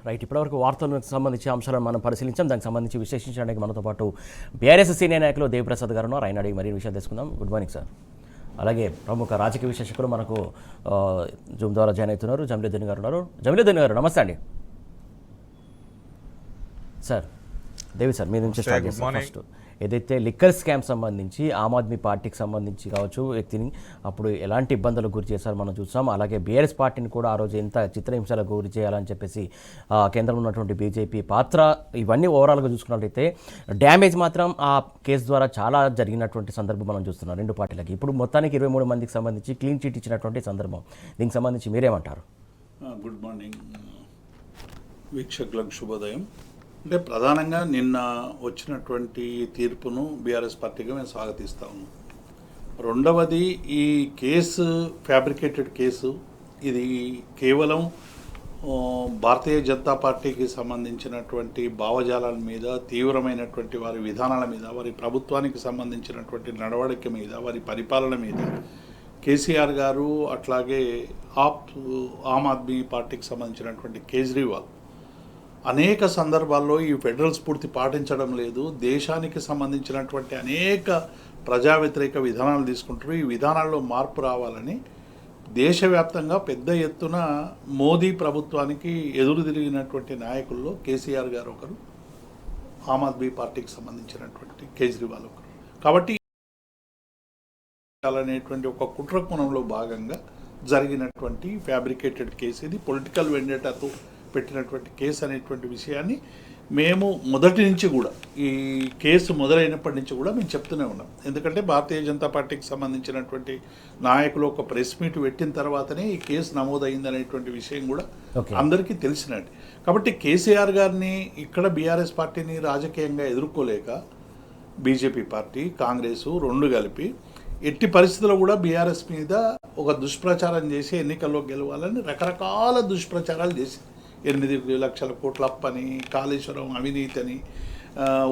Right, ఇప్పటివరకు వార్తలకు సంబంధించి అంశాలను మనం పరిశీలించాం. దానికి సంబంధించి విశ్లేషించడానికి మనతో పాటు బీఆర్ఎస్ సీనియర్ నాయకులు దేవిప్రసాద్ గారు ఉన్నారు. ఆయన అడిగి మరిన్ని విషయాలు తెలుసుకుందాం. Good morning sir. అలాగే ప్రముఖ రాజకీయ విశ్లేషకులు మనకు జూమ్ ద్వారా జాయిన్ అవుతున్నారు. జమీలుద్దీన్ గారు ఉన్నారు. జమీలుద్దీన్ గారు నమస్తే అండి. సార్, దేవి సార్, మీ నుంచి స్టార్ట్ చేస్తాం. ఫస్ట్ ఏదైతే లిక్కర్ స్కామ్ సంబంధించి ఆమ్ ఆద్మీ పార్టీకి సంబంధించి కావచ్చు వ్యక్తిని అప్పుడు ఎలాంటి ఇబ్బందులకు గురి చేశారో మనం చూసాం. అలాగే బీఆర్ఎస్ పార్టీని కూడా ఆ రోజు ఎంత చిత్రహింసలకు గురి చేయాలని చెప్పేసి కేంద్రంలో ఉన్నటువంటి బీజేపీ పాత్ర, ఇవన్నీ ఓవరాల్గా చూసుకున్నట్లయితే డ్యామేజ్ మాత్రం ఆ కేసు ద్వారా చాలా జరిగినటువంటి సందర్భం మనం చూస్తున్నాం రెండు పార్టీలకి. ఇప్పుడు మొత్తానికి 23 మందికి సంబంధించి క్లీన్ చిట్ ఇచ్చినటువంటి సందర్భం. దీనికి సంబంధించి మీరేమంటారు? గుడ్ మార్నింగ్ వీక్షకులకు శుభోదయం. అంటే ప్రధానంగా నిన్న వచ్చినటువంటి తీర్పును బీఆర్ఎస్ పార్టీగా మేము స్వాగతిస్తాము. రెండవది, ఈ కేసు ఫ్యాబ్రికేటెడ్ కేసు. ఇది కేవలం భారతీయ జనతా పార్టీకి సంబంధించినటువంటి భావజాలాల మీద, తీవ్రమైనటువంటి వారి విధానాల మీద, వారి ప్రభుత్వానికి సంబంధించినటువంటి నడవడిక మీద, వారి పరిపాలన మీద కేసీఆర్ గారు, అట్లాగే ఆమ్ ఆద్మీ పార్టీకి సంబంధించినటువంటి కేజ్రీవాల్ అనేక సందర్భాల్లో ఈ ఫెడరల్ స్ఫూర్తి పాటించడం లేదు, దేశానికి సంబంధించినటువంటి అనేక ప్రజా వ్యతిరేక విధానాలు తీసుకుంటారు. ఈ విధానాల్లో మార్పు రావాలని దేశవ్యాప్తంగా పెద్ద ఎత్తున మోదీ ప్రభుత్వానికి ఎదురు తిరిగినటువంటి నాయకుల్లో కేసీఆర్ గారు ఒకరు, ఆమ్ ఆద్మీ పార్టీకి సంబంధించినటువంటి కేజ్రీవాల్ ఒకరు. కాబట్టి అనేటువంటి ఒక కుట్ర కోణంలో భాగంగా జరిగినటువంటి ఫ్యాబ్రికేటెడ్ కేసు ఇది. పొలిటికల్ వెండేటాతో పెట్టినటువంటి కేసు అనేటువంటి విషయాన్ని మేము మొదటి నుంచి కూడా, ఈ కేసు మొదలైనప్పటి నుంచి కూడా మేము చెప్తూనే ఉన్నాం. ఎందుకంటే భారతీయ జనతా పార్టీకి సంబంధించినటువంటి నాయకులు ఒక ప్రెస్ మీట్ పెట్టిన తర్వాతనే ఈ కేసు నమోదైంది అనేటువంటి విషయం కూడా అందరికీ తెలిసినట్టు. కాబట్టి కేసీఆర్ గారిని ఇక్కడ బీఆర్ఎస్ పార్టీని రాజకీయంగా ఎదుర్కోలేక బీజేపీ పార్టీ, కాంగ్రెసు రెండు కలిపి ఎట్టి పరిస్థితుల్లో కూడా బీఆర్ఎస్ మీద ఒక దుష్ప్రచారం చేసి ఎన్నికల్లో గెలవాలని రకరకాల దుష్ప్రచారాలు చేసి 8 లక్షల కోట్ల అప్పని, కాళేశ్వరం అవినీతి అని,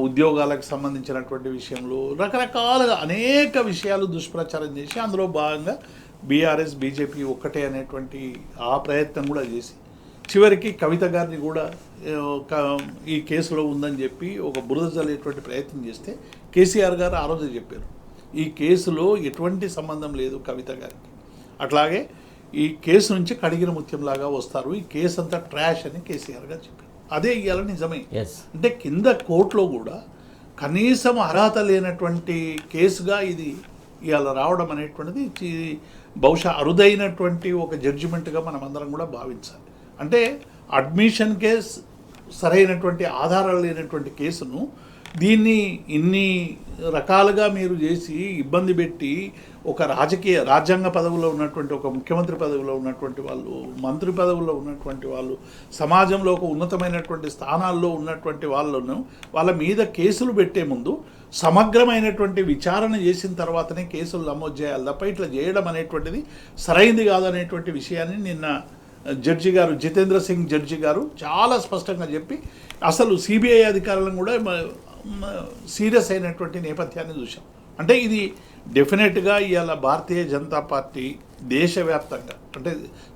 ఉద్యోగాలకు సంబంధించినటువంటి విషయంలో రకరకాలుగా అనేక విషయాలు దుష్ప్రచారం చేసి అందులో భాగంగా బీఆర్ఎస్ బీజేపీ ఒక్కటే అనేటువంటి ఆ ప్రయత్నం కూడా చేసి చివరికి కవిత గారిని కూడా ఈ కేసులో ఉందని చెప్పి ఒక బురద జల్లేటువంటి ప్రయత్నం చేస్తే కేసీఆర్ గారు ఆ రోజు చెప్పారు, ఈ కేసులో ఎటువంటి సంబంధం లేదు కవిత గారికి, అట్లాగే ఈ కేసు నుంచి కడిగిన ముత్యంలాగా వస్తారు, ఈ కేసు అంతా ట్రాష్ అని కేసీఆర్ గారు చెప్పారు. అదే ఇవాళ నిజమే. అంటే కింద కోర్టులో కూడా కనీసం అర్హత లేనటువంటి కేసుగా ఇది ఇవాళ రావడం అనేటువంటిది బహుశా అరుదైనటువంటి ఒక జడ్జిమెంట్గా మనం అందరం కూడా భావించాలి. అంటే అడ్మిషన్ కేసు సరైనటువంటి ఆధారాలు లేనటువంటి కేసును దీన్ని ఇన్ని రకాలుగా మీరు చేసి ఇబ్బంది పెట్టి ఒక రాజ్యాంగ పదవిలో ఉన్నటువంటి, ఒక ముఖ్యమంత్రి పదవిలో ఉన్నటువంటి వాళ్ళు, మంత్రి పదవుల్లో ఉన్నటువంటి వాళ్ళు, సమాజంలో ఒక ఉన్నతమైనటువంటి స్థానాల్లో ఉన్నటువంటి వాళ్ళ మీద కేసులు పెట్టే ముందు సమగ్రమైనటువంటి విచారణ చేసిన తర్వాతనే కేసులు నమోదు చేయాలి తప్ప ఇట్లా చేయడం అనేటువంటిది సరైంది కాదనేటువంటి విషయాన్ని నిన్న జడ్జి గారు, జితేంద్ర సింగ్ జడ్జి గారు చాలా స్పష్టంగా చెప్పి అసలు సిబిఐ అధికారులను కూడా సీరియస్ అయినటువంటి నేపథ్యాన్ని చూసాం. అంటే ఇది డెఫినెట్గా ఇవాళ భారతీయ జనతా పార్టీ దేశవ్యాప్తంగా అంటే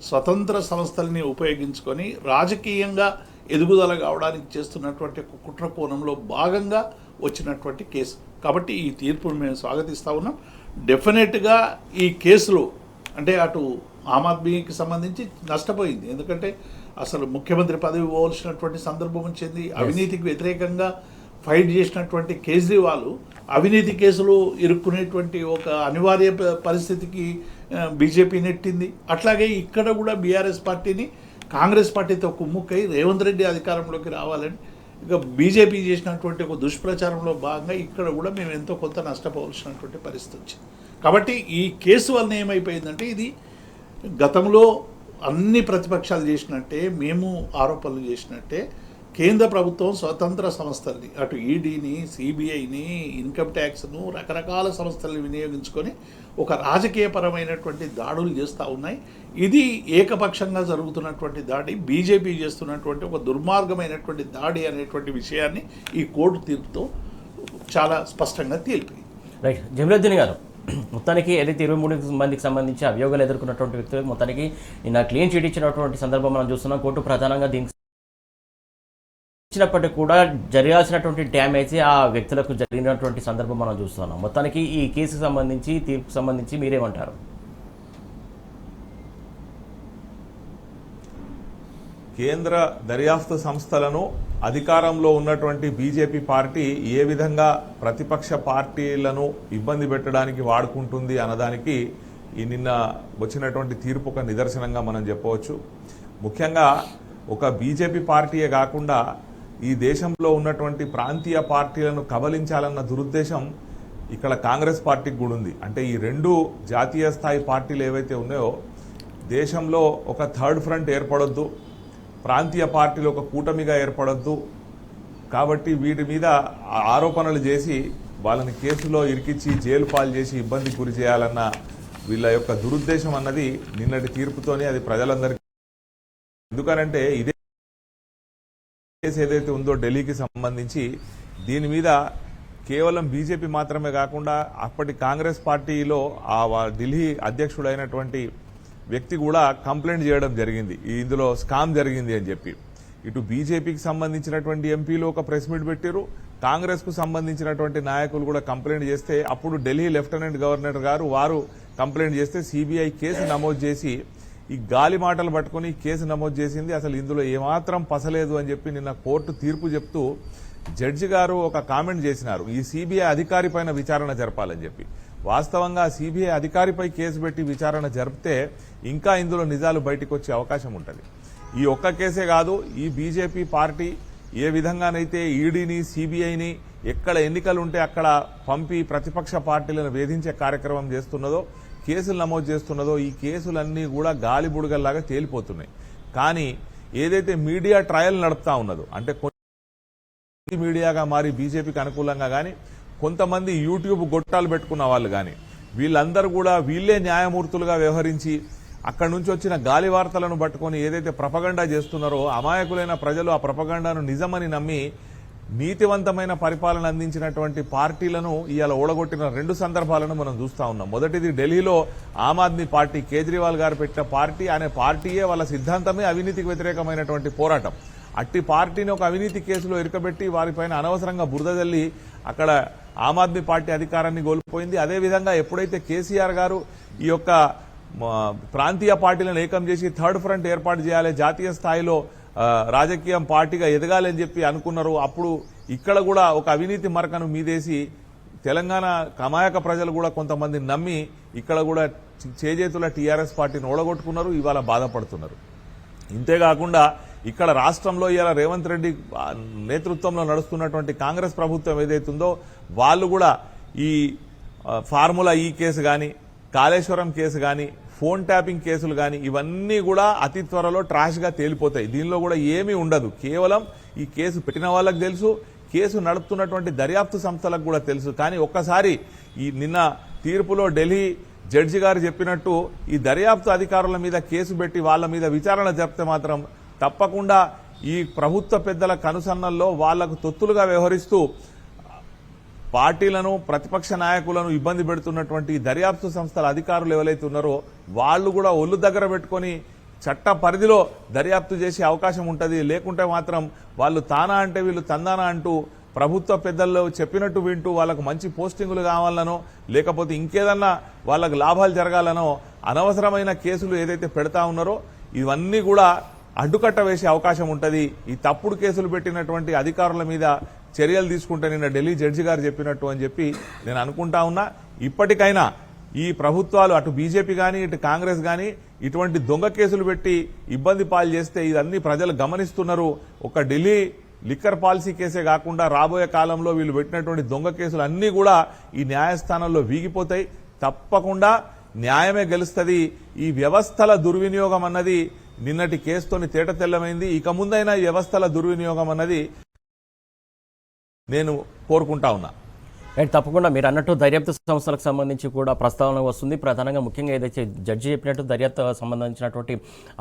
స్వతంత్ర సంస్థల్ని ఉపయోగించుకొని రాజకీయంగా ఎదుగుదల కావడానికి చేస్తున్నటువంటి ఒక కుట్ర కోణంలో భాగంగా వచ్చినటువంటి కేసు. కాబట్టి ఈ తీర్పును మేము స్వాగతిస్తూ ఉన్నాం. డెఫినెట్గా ఈ కేసులో అంటే అటు ఆమ్ ఆద్మీకి సంబంధించి నష్టపోయింది, ఎందుకంటే అసలు ముఖ్యమంత్రి పదవి పోవాల్సినటువంటి సందర్భం వచ్చింది. అవినీతికి వ్యతిరేకంగా ఫైట్ చేసినటువంటి కేజ్రీవాల్ అవినీతి కేసులు ఇరుక్కునేటువంటి ఒక అనివార్య పరిస్థితికి బీజేపీ నెట్టింది. అట్లాగే ఇక్కడ కూడా బీఆర్ఎస్ పార్టీని కాంగ్రెస్ పార్టీతో కుమ్ముక్కై రేవంత్ రెడ్డి అధికారంలోకి రావాలని ఇక బీజేపీ చేసినటువంటి ఒక దుష్ప్రచారంలో భాగంగా ఇక్కడ కూడా మేము ఎంతో కొంత నష్టపోవాల్సినటువంటి పరిస్థితి వచ్చింది. కాబట్టి ఈ కేసు వలన ఏమైపోయిందంటే ఇది గతంలో అన్ని ప్రతిపక్షాలు చేసినట్టే, మేము ఆరోపణలు చేసినట్టే కేంద్ర ప్రభుత్వం స్వతంత్ర సంస్థల్ని అటు ఈడీని, సిబిఐని, ఇన్కమ్ ట్యాక్స్ను రకరకాల సంస్థల్ని వినియోగించుకొని ఒక రాజకీయపరమైనటువంటి దాడులు చేస్తూ ఉన్నాయి. ఇది ఏకపక్షంగా జరుగుతున్నటువంటి దాడి, బీజేపీ చేస్తున్నటువంటి ఒక దుర్మార్గమైనటువంటి దాడి అనేటువంటి విషయాన్ని ఈ కోర్టు తీర్పుతో చాలా స్పష్టంగా తేలిపోయింది. రైట్, జమీలుద్దీన్ గారు, మొత్తానికి ఏదైతే 23 మందికి సంబంధించి అభియోగాలు ఎదుర్కొన్నటువంటి వ్యక్తులకు మొత్తానికి నిన్న క్లీన్ చిట్ ఇచ్చినటువంటి సందర్భం మనం చూస్తున్నాం. కోర్టు ప్రధానంగా దీనికి ఇచ్చినప్పటికీ కూడా జరగాల్సినటువంటి డ్యామేజ్ ఆ వ్యక్తులకు జరిగినటువంటి సందర్భం మనం చూస్తున్నాం. మొత్తానికి ఈ కేసుకు సంబంధించి, తీర్పుకు సంబంధించి మీరేమంటారు? కేంద్ర దర్యాప్తు సంస్థలను అధికారంలో ఉన్నటువంటి బీజేపీ పార్టీ ఏ విధంగా ప్రతిపక్ష పార్టీలను ఇబ్బంది పెట్టడానికి వాడుకుంటుంది అన్నదానికి ఈ నిన్న వచ్చినటువంటి తీర్పు ఒక నిదర్శనంగా మనం చెప్పవచ్చు. ముఖ్యంగా ఒక బీజేపీ పార్టీయే కాకుండా ఈ దేశంలో ఉన్నటువంటి ప్రాంతీయ పార్టీలను కబలించాలన్న దురుద్దేశం ఇక్కడ కాంగ్రెస్ పార్టీకి కూడా ఉంది. అంటే ఈ రెండు జాతీయ స్థాయి పార్టీలు ఏవైతే ఉన్నాయో దేశంలో ఒక థర్డ్ ఫ్రంట్ ఏర్పడొద్దు, ప్రాంతీయ పార్టీలు ఒక కూటమిగా ఏర్పడొద్దు, కాబట్టి వీటి మీద ఆరోపణలు చేసి వాళ్ళని కేసులో ఇరికిచ్చి జైలు పాలు చేసి ఇబ్బందికి గురి చేయాలన్న వీళ్ళ యొక్క దురుద్దేశం అన్నది నిన్నటి తీర్పుతోనే అది ప్రజలందరికీ. ఎందుకనంటే ఇదే కేసు ఏదైతే ఉందో ఢిల్లీకి సంబంధించి దీని మీద కేవలం బీజేపీ మాత్రమే కాకుండా అప్పటి కాంగ్రెస్ పార్టీలో ఆ ఢిల్లీ అధ్యక్షుడైనటువంటి వ్యక్తి కూడా కంప్లైంట్ చేయడం జరిగింది, ఇందులో స్కామ్ జరిగింది అని చెప్పి. ఇటు బీజేపీకి సంబంధించినటువంటి ఎంపీలు ఒక ప్రెస్ మీట్ పెట్టారు, కాంగ్రెస్కు సంబంధించినటువంటి నాయకులు కూడా కంప్లైంట్ చేస్తే అప్పుడు ఢిల్లీ లెఫ్టినెంట్ గవర్నర్ గారు వారు కంప్లైంట్ చేస్తే సిబిఐ కేసు నమోదు చేసి ఈ గాలి మాటలు పట్టుకుని కేసు నమోదు చేసింది. అసలు ఇందులో ఏమాత్రం పసలేదు అని చెప్పి నిన్న కోర్టు తీర్పు చెప్తూ జడ్జి గారు ఒక కామెంట్ చేసినారు, ఈ సిబిఐ అధికారి పైన విచారణ జరపాలని చెప్పి. వాస్తవంగా సిబిఐ అధికారిపై కేసు పెట్టి విచారణ జరిపితే ఇంకా ఇందులో నిజాలు బయటకు వచ్చే అవకాశం ఉంటుంది. ఈ ఒక్క కేసే కాదు, ఈ బీజేపీ పార్టీ ఏ విధంగానైతే ఈడీని, సిబిఐని ఎక్కడ ఎన్నికలు ఉంటే అక్కడ పంపి ప్రతిపక్ష పార్టీలను వేధించే కార్యక్రమం చేస్తున్నదో, కేసులు నమోదు చేస్తున్నదో, ఈ కేసులన్నీ కూడా గాలి బుడగల్లాగా తేలిపోతున్నాయి. కానీ ఏదైతే మీడియా ట్రయల్ నడుపుతా ఉన్నదో, అంటే మీడియాగా మారి బీజేపీకి అనుకూలంగా కానీ కొంతమంది యూట్యూబ్ గొట్టాలు పెట్టుకున్న వాళ్ళు కానీ వీళ్ళందరూ కూడా వీళ్ళే న్యాయమూర్తులుగా వ్యవహరించి అక్కడి నుంచి వచ్చిన గాలి వార్తలను పట్టుకొని ఏదైతే ప్రపగండా చేస్తున్నారో అమాయకులైన ప్రజలు ఆ ప్రపగండాను నిజమని నమ్మి నీతివంతమైన పరిపాలన అందించినటువంటి పార్టీలను ఇవాళ ఓడగొట్టిన రెండు సందర్భాలను మనం చూస్తా ఉన్నాం. మొదటిది ఢిల్లీలో ఆమ్ ఆద్మీ పార్టీ, కేజ్రీవాల్ గారు పెట్టిన పార్టీ, అనే పార్టీయే వాళ్ళ సిద్ధాంతమే అవినీతికి వ్యతిరేకమైనటువంటి పోరాటం. అట్టి పార్టీని ఒక అవినీతి కేసులో ఇరుకబెట్టి వారిపైన అనవసరంగా బురద జల్లి అక్కడ ఆమ్ ఆద్మీ పార్టీ అధికారాన్ని కోల్పోయింది. అదేవిధంగా ఎప్పుడైతే కేసీఆర్ గారు ఈ యొక్క ప్రాంతీయ పార్టీలను ఏకం చేసి థర్డ్ ఫ్రంట్ ఏర్పాటు చేయాలి, జాతీయ స్థాయిలో రాజకీయం పార్టీగా ఎదగాలని చెప్పి అనుకున్నారు, అప్పుడు ఇక్కడ కూడా ఒక అవినీతి మరకను మీదేసి తెలంగాణ అమాయక ప్రజలు కూడా కొంతమంది నమ్మి ఇక్కడ కూడా చేజేతుల టీఆర్ఎస్ పార్టీని ఓడగొట్టుకున్నారు, ఇవాళ బాధపడుతున్నారు. ఇంతేకాకుండా ఇక్కడ రాష్ట్రంలో ఇవాళ రేవంత్ రెడ్డి నేతృత్వంలో నడుస్తున్నటువంటి కాంగ్రెస్ ప్రభుత్వం ఏదైతుందో వాళ్ళు కూడా ఈ ఫార్ములా ఈ కేసు కానీ, కాళేశ్వరం కేసు కానీ, ఫోన్ ట్యాపింగ్ కేసులు కానీ ఇవన్నీ కూడా అతి త్వరలో ట్రాష్గా తేలిపోతాయి. దీనిలో కూడా ఏమీ ఉండదు, కేవలం ఈ కేసు పెట్టిన వాళ్ళకి తెలుసు, కేసు నడుపుతున్నటువంటి దర్యాప్తు సంస్థలకు కూడా తెలుసు. కానీ ఒక్కసారి ఈ నిన్న తీర్పులో ఢిల్లీ జడ్జి గారు చెప్పినట్టు ఈ దర్యాప్తు అధికారుల మీద కేసు పెట్టి వాళ్ళ మీద విచారణ జరిపితే మాత్రం తప్పకుండా ఈ ప్రభుత్వ పెద్దల కనుసన్నల్లో వాళ్లకు తొత్తులుగా వ్యవహరిస్తూ పార్టీలను, ప్రతిపక్ష నాయకులను ఇబ్బంది పెడుతున్నటువంటి దర్యాప్తు సంస్థల అధికారులు ఎవరైతే ఉన్నారో వాళ్ళు కూడా ఒళ్ళు దగ్గర పెట్టుకుని చట్ట పరిధిలో దర్యాప్తు చేసే అవకాశం ఉంటుంది. లేకుంటే మాత్రం వాళ్ళు తానా అంటే వీళ్ళు తందానా అంటూ ప్రభుత్వ పెద్దల్లో చెప్పినట్టు వింటూ వాళ్ళకు మంచి పోస్టింగులు కావాలనో లేకపోతే ఇంకేదన్నా వాళ్ళకు లాభాలు జరగాలనో అనవసరమైన కేసులు ఏదైతే పెడతా ఉన్నారో ఇవన్నీ కూడా అడ్డుకట్ట వేసే అవకాశం ఉంటుంది. ఈ తప్పుడు కేసులు పెట్టినటువంటి అధికారుల మీద చర్యలు తీసుకుంటే నిన్న ఢిల్లీ జడ్జి గారు చెప్పినట్టు అని చెప్పి నేను అనుకుంటా ఉన్నా. ఇప్పటికైనా ఈ ప్రభుత్వాలు అటు బీజేపీ కానీ ఇటు కాంగ్రెస్ కానీ ఇటువంటి దొంగ కేసులు పెట్టి ఇబ్బంది పాలు చేస్తే ఇదన్నీ ప్రజలు గమనిస్తున్నారు. ఒక ఢిల్లీ లిక్కర్ పాలసీ కేసే కాకుండా రాబోయే కాలంలో వీళ్ళు పెట్టినటువంటి దొంగ కేసులు అన్నీ కూడా ఈ న్యాయస్థానంలో వీగిపోతాయి. తప్పకుండా న్యాయమే గెలుస్తుంది. ఈ వ్యవస్థల దుర్వినియోగం అన్నది నిన్నటి కేసుతోని తేటతెల్లమైంది. ఇక ముందైనా ఈ వ్యవస్థల దుర్వినియోగం అన్నది నేను కోరుకుంటా ఉన్నా. రైట్, తప్పకుండా మీరు అన్నట్టు దర్యాప్తు సంస్థలకు సంబంధించి కూడా ప్రస్తావన వస్తుంది. ప్రధానంగా ముఖ్యంగా ఏదైతే జడ్జి చెప్పినట్టు దర్యాప్తు సంబంధించినటువంటి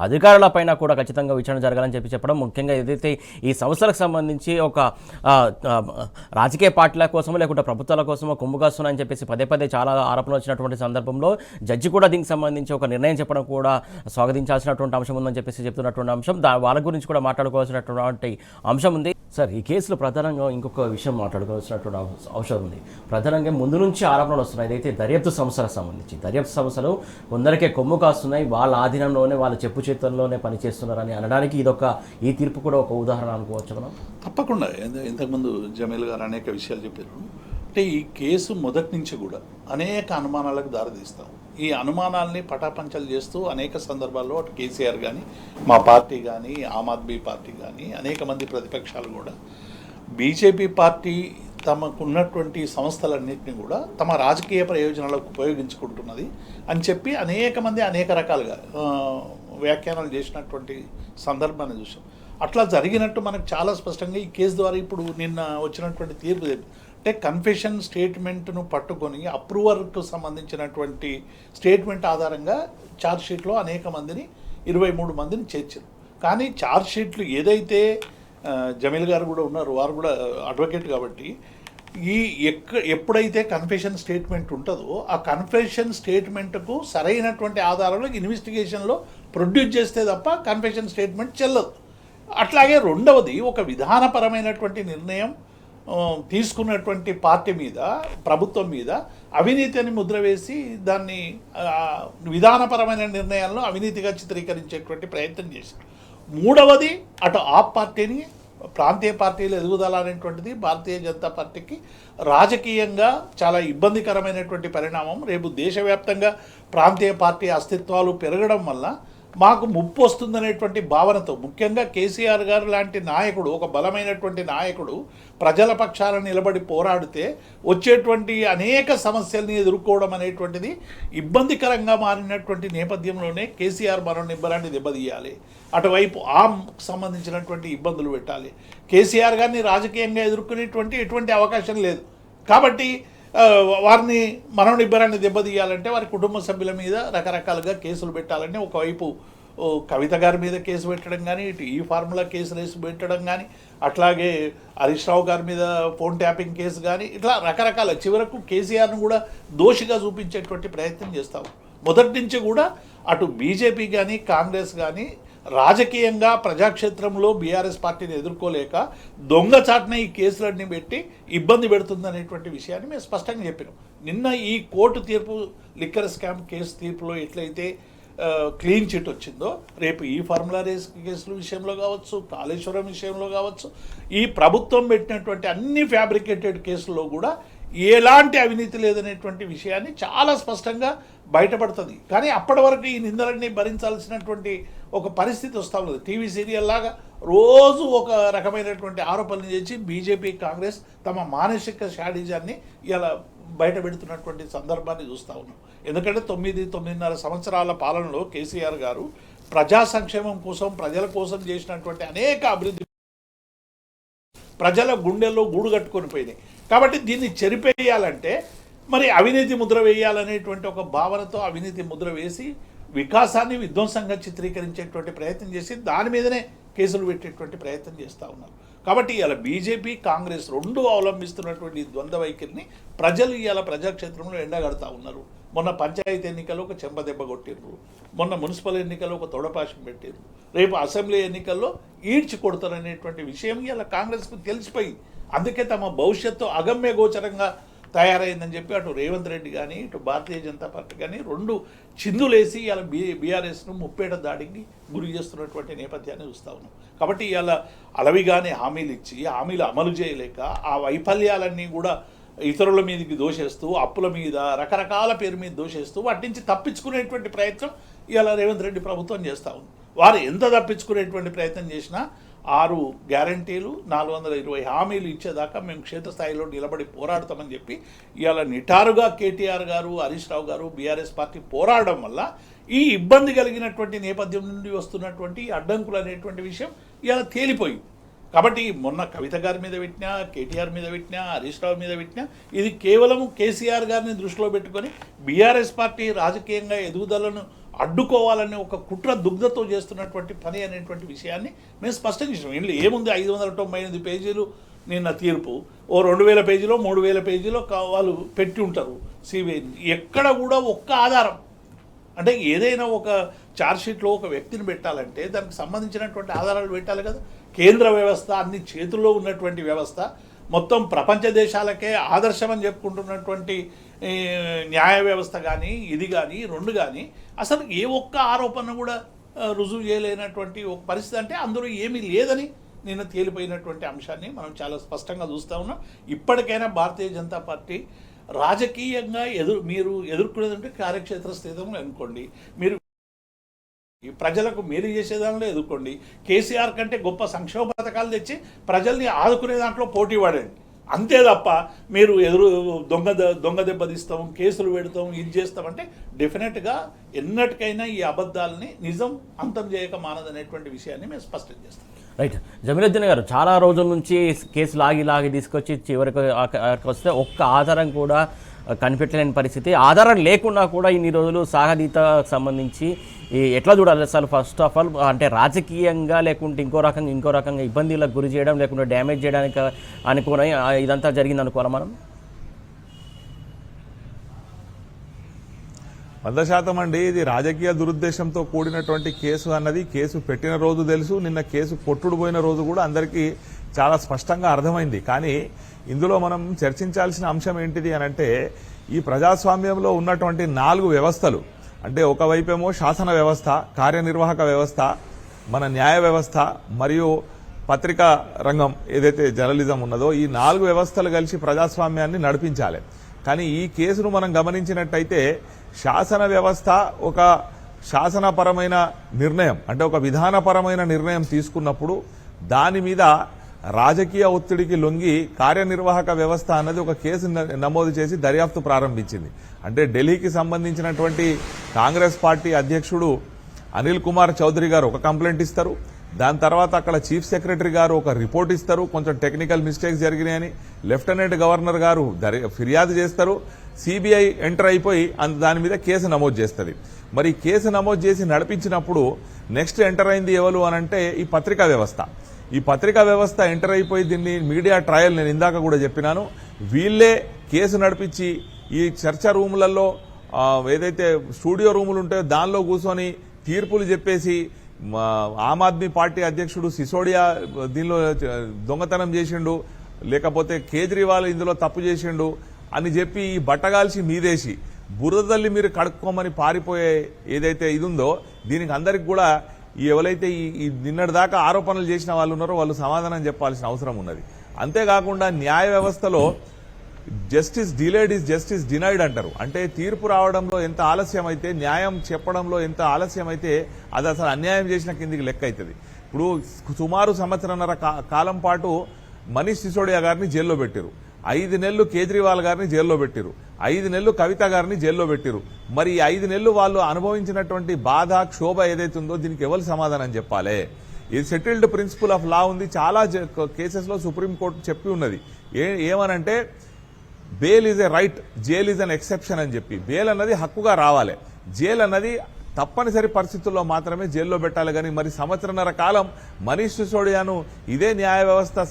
అధికారులపైన కూడా ఖచ్చితంగా విచారణ జరగాలని చెప్పడం, ముఖ్యంగా ఏదైతే ఈ సంస్థలకు సంబంధించి ఒక రాజకీయ పార్టీల కోసమో లేకుంటే ప్రభుత్వాల కోసమో కొమ్ముగాస్తున్నాయని చెప్పేసి పదే పదే చాలా ఆరోపణలు వచ్చినటువంటి సందర్భంలో జడ్జి కూడా దీనికి సంబంధించి ఒక నిర్ణయం చెప్పడం కూడా స్వాగతించాల్సినటువంటి అంశం ఉందని చెప్పేసి చెప్తున్నటువంటి అంశం, వాళ్ళ గురించి కూడా మాట్లాడుకోవాల్సినటువంటి అంశం ఉంది. సార్ ఈ కేసులో ప్రధానంగా ఇంకొక విషయం మాట్లాడుకోవాల్సినటువంటి అవసరం ఉంది. ప్రధానంగా ముందు నుంచి ఆరోపణలు వస్తున్నాయి, ఏదైతే దర్యాప్తు సంస్థలకు సంబంధించి దర్యాప్తు సంస్థలు కొందరికే కొమ్ము కాస్తున్నాయి, వాళ్ళ ఆధీనంలోనే వాళ్ళ చెప్పు చేతుల్లోనే పనిచేస్తున్నారని అనడానికి ఈ తీర్పు కూడా ఒక ఉదాహరణ అనుకోవచ్చు మనం. తప్పకుండా ఇంతకుముందు జమీల్ గారు అనేక విషయాలు చెప్పారు. అంటే ఈ కేసు మొదటి నుంచి కూడా అనేక అనుమానాలకు దారితీస్తాం. ఈ అనుమానాల్ని పటాపంచలు చేస్తూ అనేక సందర్భాల్లో అటు కేసీఆర్ కానీ, మా పార్టీ కానీ, ఆమ్ ఆద్మీ పార్టీ కానీ, అనేక మంది ప్రతిపక్షాలు కూడా బీజేపీ పార్టీ తమకున్నటువంటి సంస్థలన్నింటినీ కూడా తమ రాజకీయ ప్రయోజనాలకు ఉపయోగించుకుంటున్నది అని చెప్పి అనేక మంది అనేక రకాలుగా వ్యాఖ్యానాలు చేసినటువంటి సందర్భాన్ని చూసాం. అట్లా జరిగినట్టు మనకు చాలా స్పష్టంగా ఈ కేసు ద్వారా ఇప్పుడు నిన్న వచ్చినటువంటి తీర్పు అంటే కన్ఫెషన్ స్టేట్మెంట్ను పట్టుకొని అప్రూవర్కు సంబంధించినటువంటి స్టేట్మెంట్ ఆధారంగా ఛార్జ్షీట్లో అనేక మందిని 23 మందిని చేర్చారు. కానీ ఛార్జ్షీట్లు ఏదైతే జమీల్ గారు కూడా ఉన్నారు, వారు కూడా అడ్వకేట్ కాబట్టి ఎప్పుడైతే కన్ఫెషన్ స్టేట్మెంట్ ఉంటుందో ఆ కన్ఫెషన్ స్టేట్మెంట్కు సరైనటువంటి ఆధారాలు ఇన్వెస్టిగేషన్లో ప్రొడ్యూస్ చేస్తే తప్ప కన్ఫెషన్ స్టేట్మెంట్ చెల్లదు. అట్లాగే రెండవది ఒక విధానపరమైనటువంటి నిర్ణయం తీసుకున్నటువంటి పార్టీ మీద, ప్రభుత్వం మీద అవినీతిని ముద్ర వేసి దాన్ని విధానపరమైన నిర్ణయాలను అవినీతిగా చిత్రీకరించేటువంటి ప్రయత్నం చేశారు. మూడవది అటు ఆప్ పార్టీని ప్రాంతీయ పార్టీల ఎదుగుదల అనేటువంటిది భారతీయ జనతా పార్టీకి రాజకీయంగా చాలా ఇబ్బందికరమైనటువంటి పరిణామం. రేపు దేశవ్యాప్తంగా ప్రాంతీయ పార్టీ అస్తిత్వాలు పెరగడం వల్ల మాకు ముప్పు వస్తుందనేటువంటి భావనతో, ముఖ్యంగా కేసీఆర్ గారు లాంటి నాయకుడు, ఒక బలమైనటువంటి నాయకుడు ప్రజల పక్షాన నిలబడి పోరాడితే వచ్చేటువంటి అనేక సమస్యల్ని ఎదుర్కోవడం అనేటువంటిది ఇబ్బందికరంగా మారినటువంటి నేపథ్యంలోనే కేసీఆర్ మనోనిబ్బరాన్ని దెబ్బతీయాలి, అటువైపు ఆమ్ సంబంధించినటువంటి ఇబ్బందులు పెట్టాలి. కేసీఆర్ గారిని రాజకీయంగా ఎదుర్కొనేటువంటి ఎటువంటి అవకాశం లేదు. కాబట్టి వారిని మనోనిబ్బరాన్ని దెబ్బతీయాలంటే వారి కుటుంబ సభ్యుల మీద రకరకాలుగా కేసులు పెట్టాలని ఒకవైపు కవిత గారి మీద కేసు పెట్టడం కానీ, ఇటు ఈ ఫార్ములా కేసు వేసి పెట్టడం కానీ, అట్లాగే హరీష్ రావు గారి మీద ఫోన్ ట్యాపింగ్ కేసు కానీ, ఇట్లా రకరకాల చివరకు కేసీఆర్ను కూడా దోషిగా చూపించేటువంటి ప్రయత్నం చేస్తాము. మొదటి నుంచి కూడా అటు బీజేపీ కానీ కాంగ్రెస్ కానీ రాజకీయంగా ప్రజాక్షేత్రంలో బీఆర్ఎస్ పార్టీని ఎదుర్కోలేక దొంగచాటున ఈ కేసులన్నీ పెట్టి ఇబ్బంది పెడుతుందనేటువంటి విషయాన్ని మేము స్పష్టంగా చెప్పినాం. నిన్న ఈ కోర్టు తీర్పు లిక్కర్ స్కామ్ కేసు తీర్పులో ఎట్లయితే క్లీన్ చిట్ వచ్చిందో, రేపు ఈ ఫార్ములా రేస్ కేసుల విషయంలో కావచ్చు, కాళేశ్వరం విషయంలో కావచ్చు, ఈ ప్రభుత్వం పెట్టినటువంటి అన్ని ఫ్యాబ్రికేటెడ్ కేసుల్లో కూడా ఎలాంటి అవినీతి లేదనేటువంటి విషయాన్ని చాలా స్పష్టంగా బయటపడుతుంది. కానీ అప్పటి వరకు ఈ నిందలన్నీ భరించాల్సినటువంటి ఒక పరిస్థితి వస్తూ ఉన్నది. టీవీ సీరియల్ లాగా రోజు ఒక రకమైనటువంటి ఆరోపణలు చేసి బీజేపీ కాంగ్రెస్ తమ మానసిక శాడిజాన్ని ఇలా బయట పెడుతున్నటువంటి సందర్భాన్ని చూస్తూ ఉన్నాం. ఎందుకంటే 9-9.5 సంవత్సరాల పాలనలో కేసీఆర్ గారు ప్రజా సంక్షేమం కోసం, ప్రజల కోసం చేసినటువంటి అనేక అభివృద్ధి ప్రజల గుండెల్లో గూడు కట్టుకొని పోయినాయి. కాబట్టి దీన్ని చెరిపేయాలంటే మరి అవినీతి ముద్ర వేయాలనేటువంటి ఒక భావనతో అవినీతి ముద్ర వేసి వికాసాన్ని విధ్వంసంగా చిత్రీకరించేటువంటి ప్రయత్నం చేసి దాని మీదనే కేసులు పెట్టేటువంటి ప్రయత్నం చేస్తూ ఉన్నారు. కాబట్టి ఇవాళ బీజేపీ కాంగ్రెస్ రెండు అవలంబిస్తున్నటువంటి ద్వంద్వ వైఖరిని ప్రజలు ఇవాళ ప్రజాక్షేత్రంలో ఎండగడతా ఉన్నారు. మొన్న పంచాయతీ ఎన్నికల్లో ఒక చెంపదెబ్బ కొట్టిర్రు, మొన్న మున్సిపల్ ఎన్నికల్లో ఒక తొడపాశం పెట్టిర్రు, రేపు అసెంబ్లీ ఎన్నికల్లో ఈడ్చి కొడతారనేటువంటి విషయం ఇలా కాంగ్రెస్కు తెలిసిపోయింది. అందుకే తమ భవిష్యత్తు అగమ్య గోచరంగా తయారైందని చెప్పి అటు రేవంత్ రెడ్డి కానీ, ఇటు భారతీయ జనతా పార్టీ కానీ రెండు చిందులేసి ఇలా బీఆర్ఎస్ను ముప్పేట దాడికి గురి చేస్తున్నటువంటి నేపథ్యాన్ని చూస్తూ ఉన్నాం. కాబట్టి ఇలా అలవిగానే హామీలు ఇచ్చి హామీలు అమలు చేయలేక ఆ వైఫల్యాలన్నీ కూడా ఇతరుల మీదకి దోషేస్తూ, అప్పుల మీద రకరకాల పేరు మీద దోషేస్తూ వాటి నుంచి తప్పించుకునేటువంటి ప్రయత్నం ఇలా రేవంత్ రెడ్డి ప్రభుత్వం చేస్తూ ఉంది. వారు ఎంత తప్పించుకునేటువంటి ప్రయత్నం చేసినా 6 గ్యారంటీలు 420 హామీలు ఇచ్చేదాకా మేము క్షేత్రస్థాయిలో నిలబడి పోరాడతామని చెప్పి ఇవాళ నిటారుగా కేటీఆర్ గారు, హరీష్ రావు గారు, బీఆర్ఎస్ పార్టీ పోరాడడం వల్ల ఈ ఇబ్బంది కలిగినటువంటి నేపథ్యం నుండి వస్తున్నటువంటి అడ్డంకులు అనేటువంటి విషయం ఇవాళ తేలిపోయింది. కాబట్టి మొన్న కవిత గారి మీద పెట్టినా, కేటీఆర్ మీద పెట్టినా, హరీష్ రావు మీద పెట్టినా ఇది కేవలం కేసీఆర్ గారిని దృష్టిలో పెట్టుకొని బీఆర్ఎస్ పార్టీ రాజకీయంగా ఎదుగుదలను అడ్డుకోవాలని ఒక కుట్ర దుగ్ధతో చేస్తున్నటువంటి పని అనేటువంటి విషయాన్ని మేము స్పష్టం చేసాం. ఇంట్లో ఏముంది, 598 పేజీలు నిన్న తీర్పు, ఓ 2000 పేజీలో 3000 పేజీలో వాళ్ళు పెట్టి ఉంటారు సిబిఐ. ఎక్కడ కూడా ఒక్క ఆధారం, అంటే ఏదైనా ఒక ఛార్జ్షీట్లో ఒక వ్యక్తిని పెట్టాలంటే దానికి సంబంధించినటువంటి ఆధారాలు పెట్టాలి కదా. కేంద్ర వ్యవస్థ అన్ని చేతుల్లో ఉన్నటువంటి వ్యవస్థ, మొత్తం ప్రపంచ దేశాలకే ఆదర్శం అని చెప్పుకుంటున్నటువంటి న్యాయ వ్యవస్థ కానీ ఇది కానీ రెండు కానీ అసలు ఏ ఒక్క ఆరోపణ కూడా రుజువు చేయలేనటువంటి ఒక పరిస్థితి. అంటే అందులో ఏమీ లేదని నిన్న తేలిపోయినటువంటి అంశాన్ని మనం చాలా స్పష్టంగా చూస్తూ ఉన్నాం. ఇప్పటికైనా భారతీయ జనతా పార్టీ రాజకీయంగా మీరు ఎదుర్కొనేదంటే కార్యక్షేత్ర స్థితంలో అనుకోండి, మీరు ప్రజలకు మేలు చేసేదానిలో ఎదుర్కోండి, కేసీఆర్ కంటే గొప్ప సంక్షేమ పథకాలు తెచ్చి ప్రజల్ని ఆదుకునే దాంట్లో పోటీ పడండి. అంతే తప్ప మీరు దొంగ దెబ్బతీస్తాం, కేసులు పెడతాం, ఇది చేస్తామంటే డెఫినెట్గా ఎన్నటికైనా ఈ అబద్ధాలని నిజం అంతం చేయక మానదనేటువంటి విషయాన్ని మేము స్పష్టం చేస్తాం. రైట్. జమీరుద్దీన్ గారు, చాలా రోజుల నుంచి కేసు లాగి తీసుకొచ్చి చివరికి వస్తే ఒక్క ఆధారం కూడా కనిపెట్టలేని పరిస్థితి. ఆధారం లేకుండా కూడా ఇన్ని రోజులు సాగదీత సంబంధించి ఎట్లా చూడాలి అసలు? ఫస్ట్ ఆఫ్ ఆల్ అంటే రాజకీయంగా లేకుంటే ఇంకో రకంగా ఇబ్బందులకు గురి చేయడం, లేకుంటే డ్యామేజ్ చేయడానికి అనుకుని ఇదంతా జరిగింది అనుకోవాలా మనం? 100% అండి. ఇది రాజకీయ దురుద్దేశంతో కూడినటువంటి కేసు అన్నది కేసు పెట్టిన రోజు తెలుసు, నిన్న కేసు కొట్టుడు పోయిన రోజు కూడా అందరికీ చాలా స్పష్టంగా అర్థమైంది. కానీ ఇందులో మనం చర్చించాల్సిన అంశం ఏంటిది అనంటే, ఈ ప్రజాస్వామ్యంలో ఉన్నటువంటి 4 వ్యవస్థలు, అంటే ఒకవైపేమో శాసన వ్యవస్థ, కార్యనిర్వాహక వ్యవస్థ, మన న్యాయ వ్యవస్థ మరియు పత్రికా రంగం ఏదైతే జర్నలిజం ఉన్నదో, ఈ 4 వ్యవస్థలు కలిసి ప్రజాస్వామ్యాన్ని నడిపించాలి. కానీ ఈ కేసును మనం గమనించినట్టయితే శాసన వ్యవస్థ ఒక శాసనపరమైన నిర్ణయం, అంటే ఒక విధానపరమైన నిర్ణయం తీసుకున్నప్పుడు దాని మీద రాజకీయ ఒత్తిడికి లొంగి కార్యనిర్వాహక వ్యవస్థ అన్నది ఒక కేసు నమోదు చేసి దర్యాప్తు ప్రారంభించింది. అంటే ఢిల్లీకి సంబంధించినటువంటి కాంగ్రెస్ పార్టీ అధ్యక్షుడు అనిల్ కుమార్ చౌదరి గారు ఒక కంప్లైంట్ ఇస్తారు, దాని తర్వాత అక్కడ చీఫ్ సెక్రటరీ గారు ఒక రిపోర్ట్ ఇస్తారు, కొంచెం టెక్నికల్ మిస్టేక్స్ జరిగినాయని. లెఫ్టినెంట్ గవర్నర్ గారు ఫిర్యాదు చేస్తారు, సిబిఐ ఎంటర్ అయిపోయి దాని మీద కేసు నమోదు చేస్తుంది. మరి కేసు నమోదు చేసి నడిపించినప్పుడు నెక్స్ట్ ఎంటర్ అయింది ఎవరు అనంటే ఈ పత్రికా వ్యవస్థ. ఈ పత్రికా వ్యవస్థ ఎంటర్ అయిపోయి దీన్ని మీడియా ట్రయల్, నేను ఇందాక కూడా చెప్పినాను, వీళ్లే కేసు నడిపించి ఈ చర్చ రూములలో ఏదైతే స్టూడియో రూములు ఉంటాయో దానిలో కూర్చొని తీర్పులు చెప్పేసి ఆమ్ ఆద్మీ పార్టీ అధ్యక్షుడు సిసోడియా దీనిలో దొంగతనం చేసిండు, లేకపోతే కేజ్రీవాల్ ఇందులో తప్పు చేసిండు అని చెప్పి ఈ బట్టగాల్చి మీదేసి బురదల్లి మీరు కడుక్కోమని పారిపోయే ఏదైతే ఇది ఉందో, దీనికి అందరికి కూడా ఎవరైతే ఈ నిన్నటిదాకా ఆరోపణలు చేసిన వాళ్ళు ఉన్నారో వాళ్ళు సమాధానం చెప్పాల్సిన అవసరం ఉన్నది. అంతేకాకుండా న్యాయ వ్యవస్థలో justice delayed is justice denied అంటారు. అంటే తీర్పు రావడంలో ఎంత ఆలస్యం అయితే, న్యాయం చెప్పడంలో ఎంత ఆలస్యం అయితే అది అసలు అన్యాయం చేసిన కిందికి లెక్క అవుతుంది. ఇప్పుడు సుమారు సంవత్సరన్నర కాలం పాటు మనీష్ సిసోడియా గారిని జైల్లో పెట్టారు, 5 నెలలు కేజ్రీవాల్ గారిని జైల్లో పెట్టారు, 5 నెలలు కవిత గారిని జైల్లో పెట్టారు. మరి ఈ 5 నెలలు వాళ్ళు అనుభవించినటువంటి బాధ, క్షోభ ఏదైతే ఉందో దీనికి ఎవరు సమాధానం చెప్పాలి? ఇది సెటిల్డ్ ప్రిన్సిపల్ ఆఫ్ లా ఉంది, చాలా కేసెస్ లో సుప్రీంకోర్టు చెప్పి ఉన్నది. ఏమనంటే bail is a right, jail is an exception అని చెప్పి. బెయిల్ అన్నది హక్కుగా రావాలి, జైల్ అన్నది తప్పనిసరి పరిస్థితుల్లో మాత్రమే జైల్లో పెట్టాలి. కానీ మరి సంవత్సరన్నర కాలం మనీష్ సిసోడియాను ఇదే న్యాయ వ్యవస్థ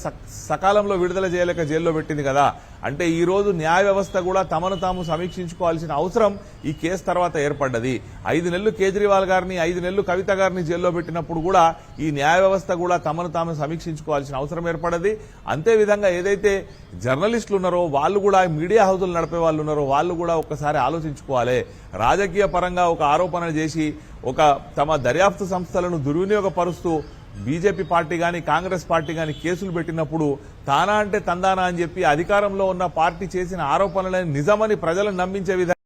సకాలంలో విడుదల చేయలేక జైల్లో పెట్టింది కదా. అంటే ఈ రోజు న్యాయ వ్యవస్థ కూడా తమను తాము సమీక్షించుకోవాల్సిన అవసరం ఈ కేసు తర్వాత ఏర్పడ్డది. 5 నెలలు కేజ్రీవాల్ గారిని, 5 నెలలు కవిత గారిని జైల్లో పెట్టినప్పుడు కూడా ఈ న్యాయ వ్యవస్థ కూడా తమను తాము సమీక్షించుకోవాల్సిన అవసరం ఏర్పడ్డది. అంతేవిధంగా ఏదైతే జర్నలిస్టులు ఉన్నారో వాళ్ళు కూడా, మీడియా హౌజులు నడిపే వాళ్ళు ఉన్నారో వాళ్ళు కూడా ఒక్కసారి ఆలోచించుకోవాలి. రాజకీయ పరంగా ఒక ఆరోపణ చేసి ఒక తమ దర్యాప్తు సంస్థలను దుర్వినియోగపరుస్తూ బీజేపీ పార్టీ గాని కాంగ్రెస్ పార్టీ గాని కేసులు పెట్టినప్పుడు తానా అంటే తందానా అని చెప్పి అధికారంలో ఉన్న పార్టీ చేసిన ఆరోపణలను నిజమని ప్రజలను నమ్మించే విధంగా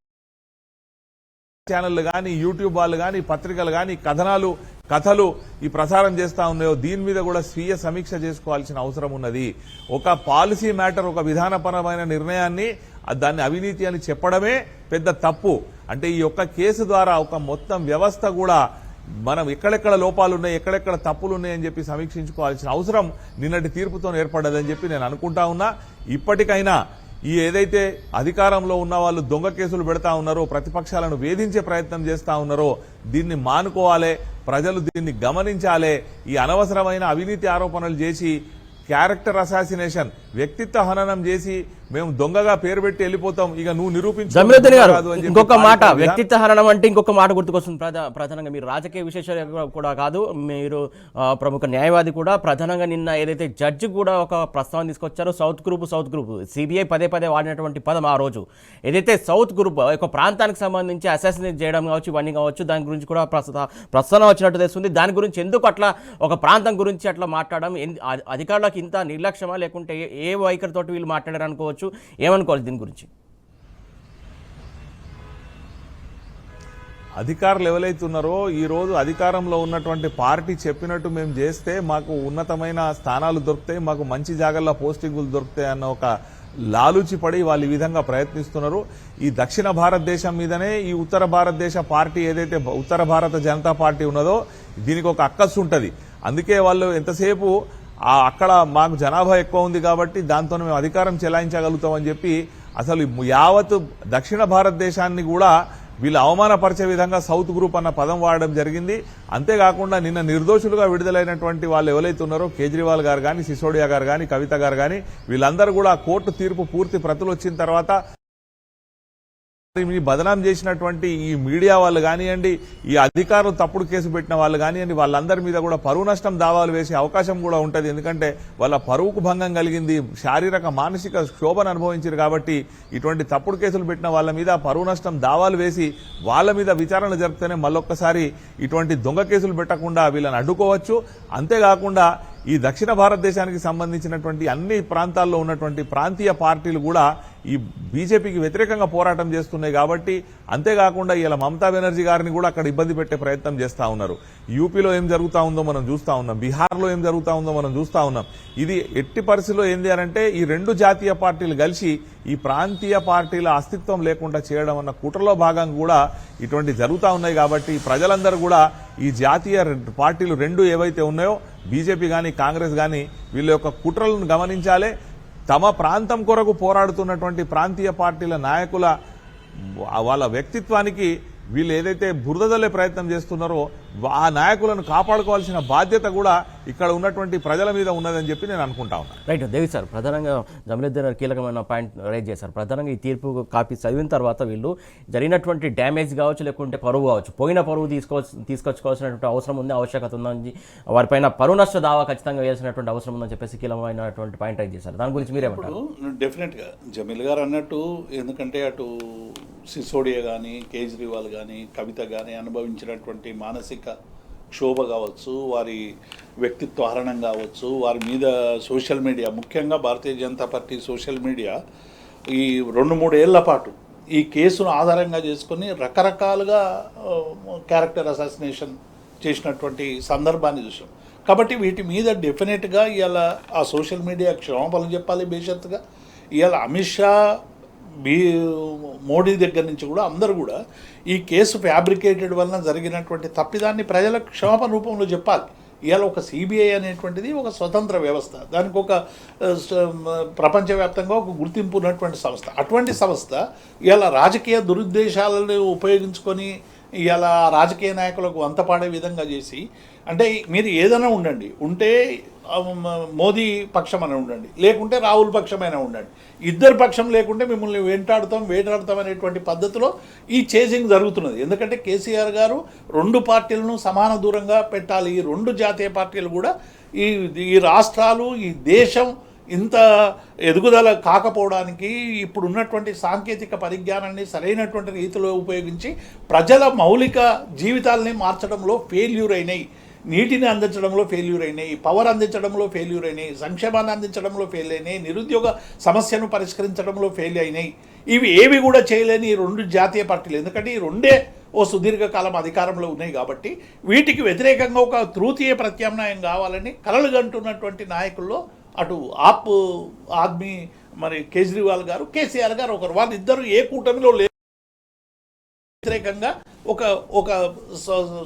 ఛానళ్లు గాని, యూట్యూబ్ వాళ్ళు గాని, పత్రికలు గాని కథలు ఈ ప్రసారం చేస్తా ఉన్నాయో దీని మీద కూడా స్వీయ సమీక్ష చేసుకోవాల్సిన అవసరం ఉన్నది. ఒక పాలసీ మ్యాటర్, ఒక విధానపరమైన నిర్ణయాన్ని దాన్ని అవినీతి అని చెప్పడమే పెద్ద తప్పు. అంటే ఈ యొక్క కేసు ద్వారా ఒక మొత్తం వ్యవస్థ కూడా మనం ఎక్కడెక్కడ లోపాలున్నాయి, ఎక్కడెక్కడ తప్పులున్నాయని చెప్పి సమీక్షించుకోవాల్సిన అవసరం నిన్నటి తీర్పుతో ఏర్పడ్డదని చెప్పి నేను అనుకుంటా ఉన్నా. ఇప్పటికైనా ఈ ఏదైతే అధికారంలో ఉన్న వాళ్ళు దొంగ కేసులు పెడతా ఉన్నారో, ప్రతిపక్షాలను వేధించే ప్రయత్నం చేస్తా ఉన్నారో దీన్ని మానుకోవాలి, ప్రజలు దీన్ని గమనించాలి. ఈ అనవసరమైన అవినీతి ఆరోపణలు చేసి క్యారెక్టర్ అసాసినేషన్, వ్యక్తిత్వ హననం చేసి మేము దొంగగా పేరు పెట్టి వెళ్ళిపోతాం, ఇక నువ్వు జమీరుద్దీన్ గారు నిరూపించు ఇంకొక మాట, వ్యక్తిత్వ హననం అంటే ఇంకొక మాట గుర్తుకొస్తుంది. ప్రధానంగా మీరు రాజకీయ విశేషాలు కూడా కాదు, మీరు ప్రముఖ న్యాయవాది కూడా. ప్రధానంగా నిన్న ఏదైతే జడ్జి కూడా ఒక ప్రస్తావన తీసుకొచ్చారో, సౌత్ గ్రూప్ సిబిఐ పదే వాడినటువంటి పదం ఆ రోజు, ఏదైతే సౌత్ గ్రూప్ ఒక ప్రాంతానికి సంబంధించి అసాసినేట్ చేయడం కావచ్చు, ఇవన్నీ కావచ్చు, దాని గురించి కూడా ప్రస్తావన వచ్చినట్టు తెలుస్తుంది. దాని గురించి ఎందుకు అట్లా ఒక ప్రాంతం గురించి అట్లా మాట్లాడడం, అధికారులకు ఇంత నిర్లక్ష్యమా, లేకుంటే ఏ వైఖరితో వీళ్ళు మాట్లాడారు అనుకోవచ్చు, ఏమనుకోవాలి దీని గురించి? అధికారులు ఎవరైతే ఉన్నారో ఈ రోజు అధికారంలో ఉన్నటువంటి పార్టీ చెప్పినట్టు మేము చేస్తే మాకు ఉన్నతమైన స్థానాలు దొరుకుతాయి, మాకు మంచి జాగాల్లో పోస్టింగులు దొరుకుతాయి అన్న ఒక లాలూచి పడి వాళ్ళు ఈ విధంగా ప్రయత్నిస్తున్నారు. ఈ దక్షిణ భారతదేశం మీదనే ఈ ఉత్తర భారతదేశ పార్టీ ఏదైతే ఉత్తర భారత జనతా పార్టీ ఉన్నదో దీనికి ఒక అక్కసు ఉంటుంది. అందుకే వాళ్ళు ఎంతసేపు అక్కడ మాకు జనాభా ఎక్కువ ఉంది కాబట్టి దాంతో మేము అధికారం చెలాయించగలుగుతామని చెప్పి అసలు యావత్ దక్షిణ భారతదేశాన్ని కూడా వీళ్ళు అవమానపరిచే విధంగా సౌత్ గ్రూప్ అన్న పదం వాడడం జరిగింది. అంతేకాకుండా నిన్న నిర్దోషులుగా విడుదలైనటువంటి వాళ్ళు ఎవరైతే ఉన్నారో కేజ్రీవాల్ గారు కానీ, సిసోడియా గారు కానీ, కవిత గారు కానీ, వీళ్ళందరూ కూడా కోర్టు తీర్పు పూర్తి ప్రతులు వచ్చిన తర్వాత బదనాం చేసినటువంటి ఈ మీడియా వాళ్ళు కానివ్వండి, ఈ అధికారులు తప్పుడు కేసు పెట్టిన వాళ్ళు కానివ్వండి, వాళ్ళందరి మీద కూడా పరువు నష్టం దావాలు వేసే అవకాశం కూడా ఉంటుంది. ఎందుకంటే వాళ్ళ పరువుకు భంగం కలిగింది, శారీరక మానసిక శోభను అనుభవించారు కాబట్టి ఇటువంటి తప్పుడు కేసులు పెట్టిన వాళ్ళ మీద పరువు నష్టం దావాలు వేసి వాళ్ళ మీద విచారణ జరిపితేనే మళ్ళొక్కసారి ఇటువంటి దొంగ కేసులు పెట్టకుండా వీళ్ళని అడ్డుకోవచ్చు. అంతేకాకుండా ఈ దక్షిణ భారతదేశానికి సంబంధించినటువంటి అన్ని ప్రాంతాల్లో ఉన్నటువంటి ప్రాంతీయ పార్టీలు కూడా ఈ బీజేపీకి వ్యతిరేకంగా పోరాటం చేస్తున్నాయి కాబట్టి, అంతేకాకుండా ఇలా మమతా బెనర్జీ గారిని కూడా అక్కడ ఇబ్బంది పెట్టే ప్రయత్నం చేస్తా ఉన్నారు. యూపీలో ఏం జరుగుతా ఉందో మనం చూస్తా ఉన్నాం, బీహార్లో ఏం జరుగుతా ఉందో మనం చూస్తా ఉన్నాం. ఇది ఎట్టి పరిస్థితిలో ఏంది అంటే ఈ రెండు జాతీయ పార్టీలు కలిసి ఈ ప్రాంతీయ పార్టీల అస్తిత్వం లేకుండా చేయడం అన్న కుట్రలో భాగంగా కూడా ఇటువంటి జరుగుతూ ఉన్నాయి. కాబట్టి ప్రజలందరూ కూడా ఈ జాతీయ పార్టీలు రెండు ఏవైతే ఉన్నాయో బీజేపీ కానీ కాంగ్రెస్ కానీ వీళ్ళ యొక్క కుట్రలను గమనించాలి. తమ ప్రాంతం కొరకు పోరాడుతున్నటువంటి ప్రాంతీయ పార్టీల నాయకుల వాళ్ళ వ్యక్తిత్వానికి వీళ్ళు ఏదైతే బురదలే ప్రయత్నం చేస్తున్నారో ఆ నాయకులను కాపాడుకోవాల్సిన బాధ్యత కూడా ఇక్కడ ఉన్నటువంటి ప్రజల మీద ఉన్నదని చెప్పి నేను అనుకుంటా ఉన్నాను. రైట్ దేవి సార్, ప్రధానంగా జమీరుద్దీన్ గారు కీలకమైన పాయింట్ రైజ్ చేశారు. ప్రధానంగా ఈ తీర్పు కాపీ చదివిన తర్వాత వీళ్ళు జరిగినటువంటి డ్యామేజ్ కావచ్చు, లేకుంటే పరువు కావచ్చు, పోయిన పరువు తీసుకొచ్చుకోవాల్సినటువంటి అవసరం ఉంది, ఆవశ్యకత ఉందని, వారిపైన పరువు నష్ట దావా ఖచ్చితంగా వేయాల్సినటువంటి అవసరం ఉందని చెప్పేసి కీలకమైనటువంటి పాయింట్ రైజ్ చేశారు. దాని గురించి మీరేమంటారు? డెఫినెట్గా జమీల్ గారు అన్నట్టు, ఎందుకంటే అటు సిసోడియా కానీ, కేజ్రీవాల్ కానీ, కవిత కానీ అనుభవించినటువంటి మానసిక క్షోభ కావచ్చు, వారి వ్యక్తిత్వ హరణం కావచ్చు, వారి మీద సోషల్ మీడియా, ముఖ్యంగా Bharatiya Janata party social media ఈ 2-3 ఏళ్ల పాటు ఈ కేసును ఆధారంగా చేసుకొని రకరకాలుగా క్యారెక్టర్ అసాసినేషన్ చేసినటువంటి సందర్భాన్ని చూసాం. కాబట్టి వీటి మీద డెఫినెట్గా ఇవాళ ఆ సోషల్ మీడియా క్షమాపణలు చెప్పాలి బేషరతుగా. ఇవాళ అమిత్ షా, మోడీ దగ్గర నుంచి కూడా అందరూ కూడా ఈ కేసు ఫ్యాబ్రికేటెడ్ వలన జరిగినటువంటి తప్పిదాన్ని ప్రజలకు క్షమాపణ రూపంలో చెప్పాలి. ఇవాళ ఒక సిబిఐ అనేటువంటిది ఒక స్వతంత్ర వ్యవస్థ, దానికి ఒక ప్రపంచవ్యాప్తంగా ఒక గుర్తింపు ఉన్నటువంటి సంస్థ. అటువంటి సంస్థ ఇవాళ రాజకీయ దురుద్దేశాలను ఉపయోగించుకొని ఇవాళ రాజకీయ నాయకులకు వంతపాడే విధంగా చేసి, అంటే మీరు ఏదైనా ఉంటే మోదీ పక్షమైన ఉండండి, లేకుంటే రాహుల్ పక్షమైన ఉండండి, ఇద్దరు పక్షం లేకుంటే మిమ్మల్ని వేటాడతాం అనేటువంటి పద్ధతిలో ఈ చేసింగ్ జరుగుతున్నది. ఎందుకంటే కేసీఆర్ గారు 2 పార్టీలను సమాన దూరంగా పెట్టాలి. ఈ 2 జాతీయ పార్టీలు కూడా ఈ రాష్ట్రాలు, ఈ దేశం ఇంత ఎదుగుదల కాకపోవడానికి ఇప్పుడు ఉన్నటువంటి సాంకేతిక పరిజ్ఞానాన్ని సరైనటువంటి రీతిలో ఉపయోగించి ప్రజల మౌలిక జీవితాలని మార్చడంలో ఫెయిల్యూర్ అయినాయి. నీటిని అందించడంలో ఫెయిల్యూర్ అయినాయి, పవర్ అందించడంలో ఫెయిల్యూర్ అయినాయి, సంక్షేమాన్ని అందించడంలో ఫెయిల్ అయినాయి, నిరుద్యోగ సమస్యను పరిష్కరించడంలో ఫెయిల్ అయినాయి. ఇవి ఏవి కూడా చేయలేని ఈ 2 జాతీయ పార్టీలు, ఎందుకంటే ఈ 2 ఓ సుదీర్ఘకాలం అధికారంలో ఉన్నాయి కాబట్టి వీటికి వ్యతిరేకంగా ఒక తృతీయ ప్రత్యామ్నాయం కావాలని కలలుగంటున్నటువంటి నాయకుల్లో అటు ఆప్ ఆద్మీ మరి కేజ్రీవాల్ గారు, కేసీఆర్ గారు ఒకరు, వాళ్ళిద్దరూ ఏ కూటమిలో వ్యతిరేకంగా ఒక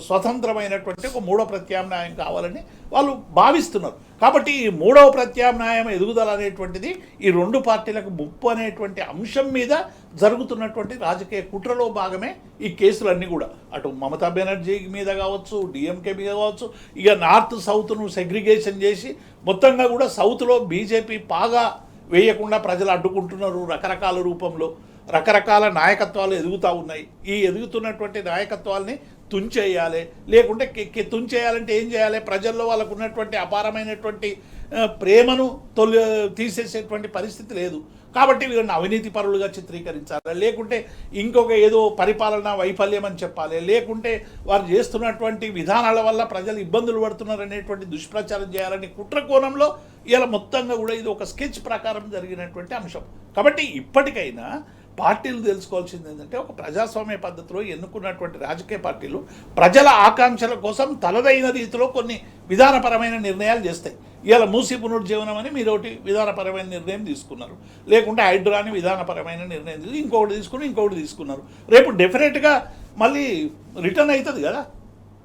స్వతంత్రమైనటువంటి ఒక 3వ ప్రత్యామ్నాయం కావాలని వాళ్ళు భావిస్తున్నారు. కాబట్టి ఈ 3వ ప్రత్యామ్నాయం ఎదుగుదల అనేటువంటిది ఈ 2 పార్టీలకు ముప్పు అనేటువంటి అంశం మీద జరుగుతున్నటువంటి రాజకీయ కుట్రలో భాగమే ఈ కేసులన్నీ కూడా. అటు మమతా బెనర్జీ మీద కావచ్చు, డిఎంకే మీద కావచ్చు, ఇక నార్త్ సౌత్ను సెగ్రిగేషన్ చేసి మొత్తంగా కూడా సౌత్లో బీజేపీ బాగా వేయకుండా ప్రజలు అడ్డుకుంటున్నారు రకరకాల రూపంలో. రకరకాల నాయకత్వాలు ఎదుగుతూ ఉన్నాయి. ఈ ఎదుగుతున్నటువంటి నాయకత్వాల్ని తుంచేయాలి. లేకుంటే తుంచేయాలంటే ఏం చేయాలి? ప్రజల్లో వాళ్ళకు ఉన్నటువంటి అపారమైనటువంటి ప్రేమను తీసేసేటువంటి పరిస్థితి లేదు. కాబట్టి వీళ్ళని అవినీతి పరులుగా చిత్రీకరించాలి, లేకుంటే ఇంకొక ఏదో పరిపాలనా వైఫల్యం అని చెప్పాలి, లేకుంటే వారు చేస్తున్నటువంటి విధానాల వల్ల ప్రజలు ఇబ్బందులు పడుతున్నారు అనేటువంటి దుష్ప్రచారం చేయాలని కుట్ర కోణంలో ఇలా మొత్తంగా కూడా ఇది ఒక స్కెచ్ ప్రకారం జరిగినటువంటి అంశం. కాబట్టి ఇప్పటికైనా పార్టీలు తెలుసుకోవాల్సింది ఏంటంటే, ఒక ప్రజాస్వామ్య పద్ధతిలో ఎన్నుకున్నటువంటి రాజకీయ పార్టీలు ప్రజల ఆకాంక్షల కోసం తనదైన రీతిలో కొన్ని విధానపరమైన నిర్ణయాలు చేస్తాయి. ఇవాళ మూసి పునరుజ్జీవనం అని మీరు ఒకటి విధానపరమైన నిర్ణయం తీసుకున్నారు, లేకుంటే హైడ్రా అని విధానపరమైన నిర్ణయం ఇంకొకటి తీసుకున్నారు. రేపు డెఫినెట్గా మళ్ళీ రిటర్న్ అవుతుంది కదా.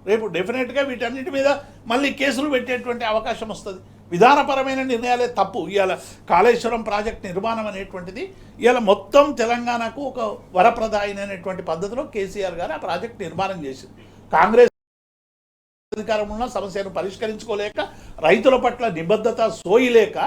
రేపు డెఫినెట్గా వీటన్నిటి మీద మళ్ళీ కేసులు పెట్టేటువంటి అవకాశం వస్తుంది. విధానపరమైన నిర్ణయాలే తప్పు. ఇవాళ కాళేశ్వరం ప్రాజెక్ట్ నిర్మాణం అనేటువంటిది ఇవాళ మొత్తం తెలంగాణకు ఒక వరప్రదాయమైనటువంటి పద్ధతిలో కేసీఆర్ గారు ఆ ప్రాజెక్ట్ నిర్మాణం చేసింది. కాంగ్రెస్ అధికారం ఉన్న సమస్యను పరిష్కరించుకోలేక, రైతుల పట్ల నిబద్ధత సోయిలేక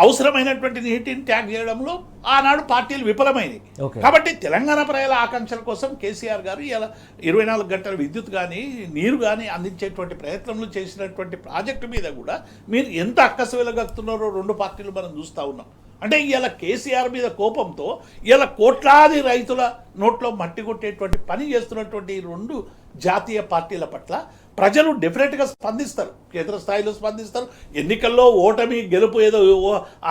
అవసరమైనటువంటి నీటిని ట్యాగ్ చేయడంలో ఆనాడు పార్టీలు విఫలమైనవి. కాబట్టి తెలంగాణ ప్రజల ఆకాంక్షల కోసం కేసీఆర్ గారు ఇలా 24 గంటల విద్యుత్ కానీ నీరు కానీ అందించేటువంటి ప్రయత్నంలో చేసినటువంటి ప్రాజెక్టు మీద కూడా మీరు ఎంత అక్కసు వెలగలుగుతున్నారో రెండు పార్టీలు మనం చూస్తూ ఉన్నాం. అంటే ఇలా కేసీఆర్ మీద కోపంతో ఇలా కోట్లాది రైతుల నోట్లో మట్టి కొట్టేటువంటి పని చేస్తున్నటువంటి ఈ రెండు జాతీయ పార్టీల పట్ల ప్రజలు డెఫినెట్గా స్పందిస్తారు, కేంద్ర స్థాయిలో స్పందిస్తారు. ఎన్నికల్లో ఓటమి గెలుపు ఏదో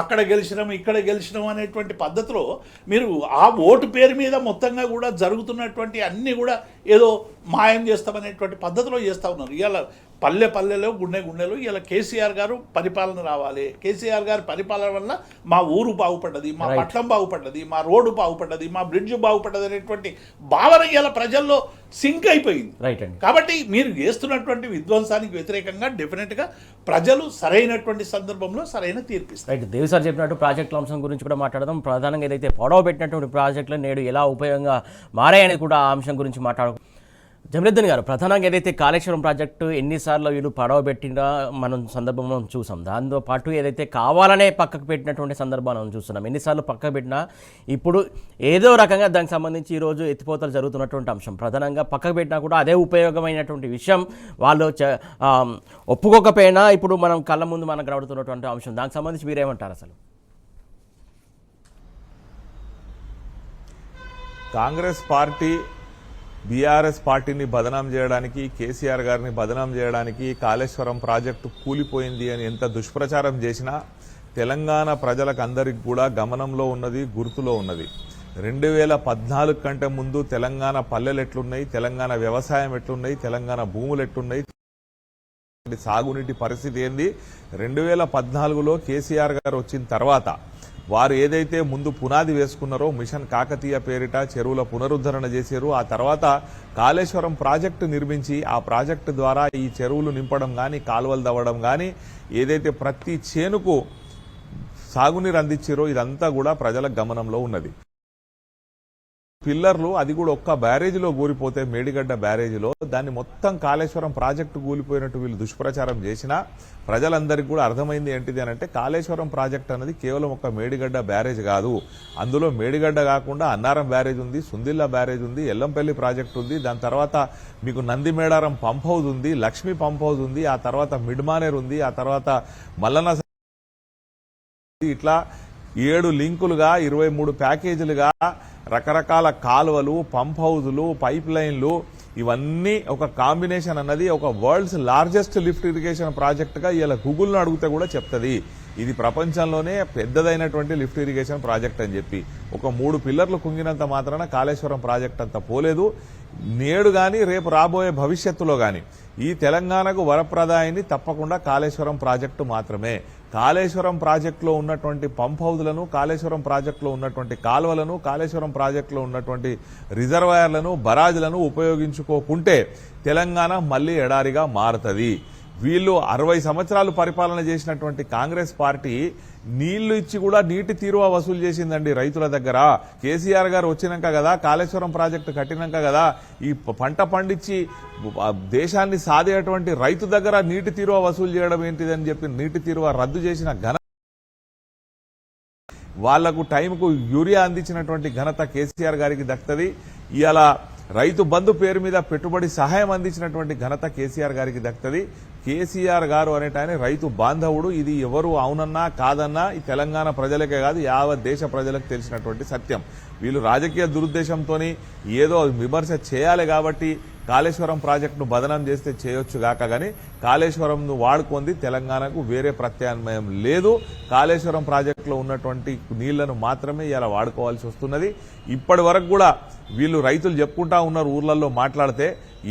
అక్కడ గెలిచినాం ఇక్కడ గెలిచినాం అనేటువంటి పద్ధతిలో మీరు ఆ ఓటు పేరు మీద మొత్తంగా కూడా జరుగుతున్నటువంటి అన్నీ కూడా ఏదో మాయం చేస్తామనేటువంటి పద్ధతిలో చేస్తూ ఉన్నారు. ఇవాళ పల్లెలో గుండెలో ఇలా కేసీఆర్ గారు పరిపాలన రావాలి, కేసీఆర్ గారి పరిపాలన వల్ల మా ఊరు బాగుపడ్డది, మా పట్నం బాగుపడ్డది, మా రోడ్డు బాగుపడ్డది, మా బ్రిడ్జ్ బాగుపడ్డది అనేటువంటి భావన ఇలా ప్రజల్లో సింక్ అయిపోయింది. కాబట్టి మీరు చేస్తున్నటువంటి విధ్వంసానికి వ్యతిరేకంగా డెఫినెట్గా ప్రజలు సరైనటువంటి సందర్భంలో సరైన తీర్పిస్తారు. రైట్. దేవి సార్ చెప్పినట్టు ప్రాజెక్టుల అంశం గురించి కూడా మాట్లాడదాం. ప్రధానంగా ఏదైతే పొడవ పెట్టినటువంటి ప్రాజెక్టులు నేడు ఎలా ఉపయోగంగా మారాయనేది కూడా ఆ అంశం గురించి మాట్లాడుకుంటాం. జమీరుద్దీన్ గారు, ప్రధానంగా ఏదైతే కాళేశ్వరం ప్రాజెక్టు ఎన్నిసార్లు వీళ్ళు పడవ పెట్టినా మనం సందర్భంలో చూసాం. దాంతోపాటు ఏదైతే కావాలనే పక్కకు పెట్టినటువంటి సందర్భాలు మనం చూస్తున్నాం. ఎన్నిసార్లు పక్కకు పెట్టినా ఇప్పుడు ఏదో రకంగా దానికి సంబంధించి ఈరోజు ఎత్తిపోతలు జరుగుతున్నటువంటి అంశం ప్రధానంగా పక్కకు పెట్టినా కూడా అదే ఉపయోగమైనటువంటి విషయం వాళ్ళు ఒప్పుకోకపోయినా ఇప్పుడు మనం కళ్ళ ముందు మనకు కనబడుతున్నటువంటి అంశం. దానికి సంబంధించి మీరేమంటారు? అసలు కాంగ్రెస్ పార్టీ బీఆర్ఎస్ పార్టీని బదనాం చేయడానికి, కేసీఆర్ గారిని బదనాం చేయడానికి కాళేశ్వరం ప్రాజెక్టు కూలిపోయింది అని ఎంత దుష్ప్రచారం చేసినా తెలంగాణ ప్రజలకు అందరికి కూడా గమనంలో ఉన్నది, గుర్తులో ఉన్నది. 2014 కంటే ముందు తెలంగాణ పల్లెలు ఎట్లున్నాయి, తెలంగాణ వ్యవసాయం ఎట్లున్నాయి, తెలంగాణ భూములు ఎట్లున్నాయి, సాగునీటి పరిస్థితి ఏంది, 2014లో కేసీఆర్ గారు వచ్చిన తర్వాత వారు ఏదైతే ముందు పునాది వేసుకున్నారో మిషన్ కాకతీయ పేరిట చెరువుల పునరుద్ధరణ చేశారు. ఆ తర్వాత కాళేశ్వరం ప్రాజెక్టు నిర్మించి ఆ ప్రాజెక్టు ద్వారా ఈ చెరువులు నింపడం కానీ, కాలువలు తవ్వడం కానీ, ఏదైతే ప్రతి చేనుకు సాగునీరు అందించారో ఇదంతా కూడా ప్రజల గమనంలో ఉన్నది. పిల్లర్లు అది కూడా ఒక్క బ్యారేజీలో కూలిపోతే, మేడిగడ్డ బ్యారేజీలో, దాన్ని మొత్తం కాళేశ్వరం ప్రాజెక్టు కూలిపోయినట్టు వీళ్ళు దుష్ప్రచారం చేసినా ప్రజలందరికీ కూడా అర్థమైంది ఏంటిది అని అంటే, కాళేశ్వరం ప్రాజెక్ట్ అనేది కేవలం ఒక మేడిగడ్డ బ్యారేజ్ కాదు. అందులో మేడిగడ్డ కాకుండా అన్నారం బ్యారేజ్ ఉంది, సుందిల్లా బ్యారేజ్ ఉంది, ఎల్లంపల్లి ప్రాజెక్ట్ ఉంది, దాని తర్వాత మీకు నందిమేడారం పంప్ హౌస్ ఉంది, లక్ష్మీ పంప్ హౌస్ ఉంది, ఆ తర్వాత మిడ్మానేర్ ఉంది, ఆ తర్వాత మల్లన్న, ఇట్లా 7 లింకులుగా 23 ప్యాకేజీలుగా రకరకాల కాలువలు, పంప్ హౌజులు, పైప్ లైన్లు, ఇవన్నీ ఒక కాంబినేషన్ అన్నది ఒక వరల్డ్స్ లార్జెస్ట్ లిఫ్ట్ ఇరిగేషన్ ప్రాజెక్టుగా ఇలా గూగుల్ను అడిగితే కూడా చెప్తుంది. ఇది ప్రపంచంలోనే పెద్దదైనటువంటి లిఫ్ట్ ఇరిగేషన్ ప్రాజెక్ట్ అని చెప్పి. ఒక 3 పిల్లర్లు కుంగినంత మాత్రాన కాళేశ్వరం ప్రాజెక్ట్ అంతా పోలేదు. నేడు కానీ రేపు రాబోయే భవిష్యత్తులో కానీ ఈ తెలంగాణకు వరప్రదాయిని తప్పకుండా కాళేశ్వరం ప్రాజెక్టు మాత్రమే. కాళేశ్వరం ప్రాజెక్టులో ఉన్నటువంటి పంప్ హౌజ్లను, కాళేశ్వరం ప్రాజెక్టులో ఉన్నటువంటి కాలువలను, కాళేశ్వరం ప్రాజెక్టులో ఉన్నటువంటి రిజర్వాయర్లను, బరాజులను ఉపయోగించుకోకుంటే తెలంగాణ మళ్లీ ఎడారిగా మారుతుంది. వీళ్ళు 60 సంవత్సరాలు పరిపాలన చేసినటువంటి కాంగ్రెస్ పార్టీ నీళ్లు ఇచ్చి కూడా నీటి తీరువ వసూలు చేసిందండి రైతుల దగ్గర. కేసీఆర్ గారు వచ్చినాక కదా, కాళేశ్వరం ప్రాజెక్టు కట్టినాక కదా ఈ పంట పండించి దేశాన్ని సాదేటువంటి రైతు దగ్గర నీటి తీరువ వసూలు చేయడం ఏంటిదని చెప్పి నీటి తీరువ రద్దు చేసిన ఘన వాళ్లకు టైంకు యూరియా అందించినటువంటి ఘనత కేసీఆర్ గారికి దక్కుతుంది. ఇవాళ రైతు బంధు పేరు మీద పెట్టుబడి సహాయం అందించినటువంటి ఘనత కేసీఆర్ గారికి దక్కుతుంది. కేసీఆర్ గారు అనేటాయన రైతు బాంధవుడు. ఇది ఎవరు అవునన్నా కాదన్నా ఈ తెలంగాణ ప్రజలకే కాదు యావత్ దేశ ప్రజలకు తెలిసినటువంటి సత్యం. వీళ్ళు రాజకీయ దురుద్దేశంతో ఏదో విమర్శ చేయాలి కాబట్టి కాళేశ్వరం ప్రాజెక్టును బదనం చేస్తే చేయొచ్చు గాక గానీ కాళేశ్వరంను వాడుకుంది తెలంగాణకు వేరే ప్రత్యామ్నాయం లేదు. కాళేశ్వరం ప్రాజెక్టులో ఉన్నటువంటి నీళ్లను మాత్రమే ఇలా వాడుకోవాల్సి వస్తున్నది. ఇప్పటి వరకు కూడా వీళ్ళు రైతులు చెప్పుకుంటా ఉన్నారు ఊర్లలో మాట్లాడితే,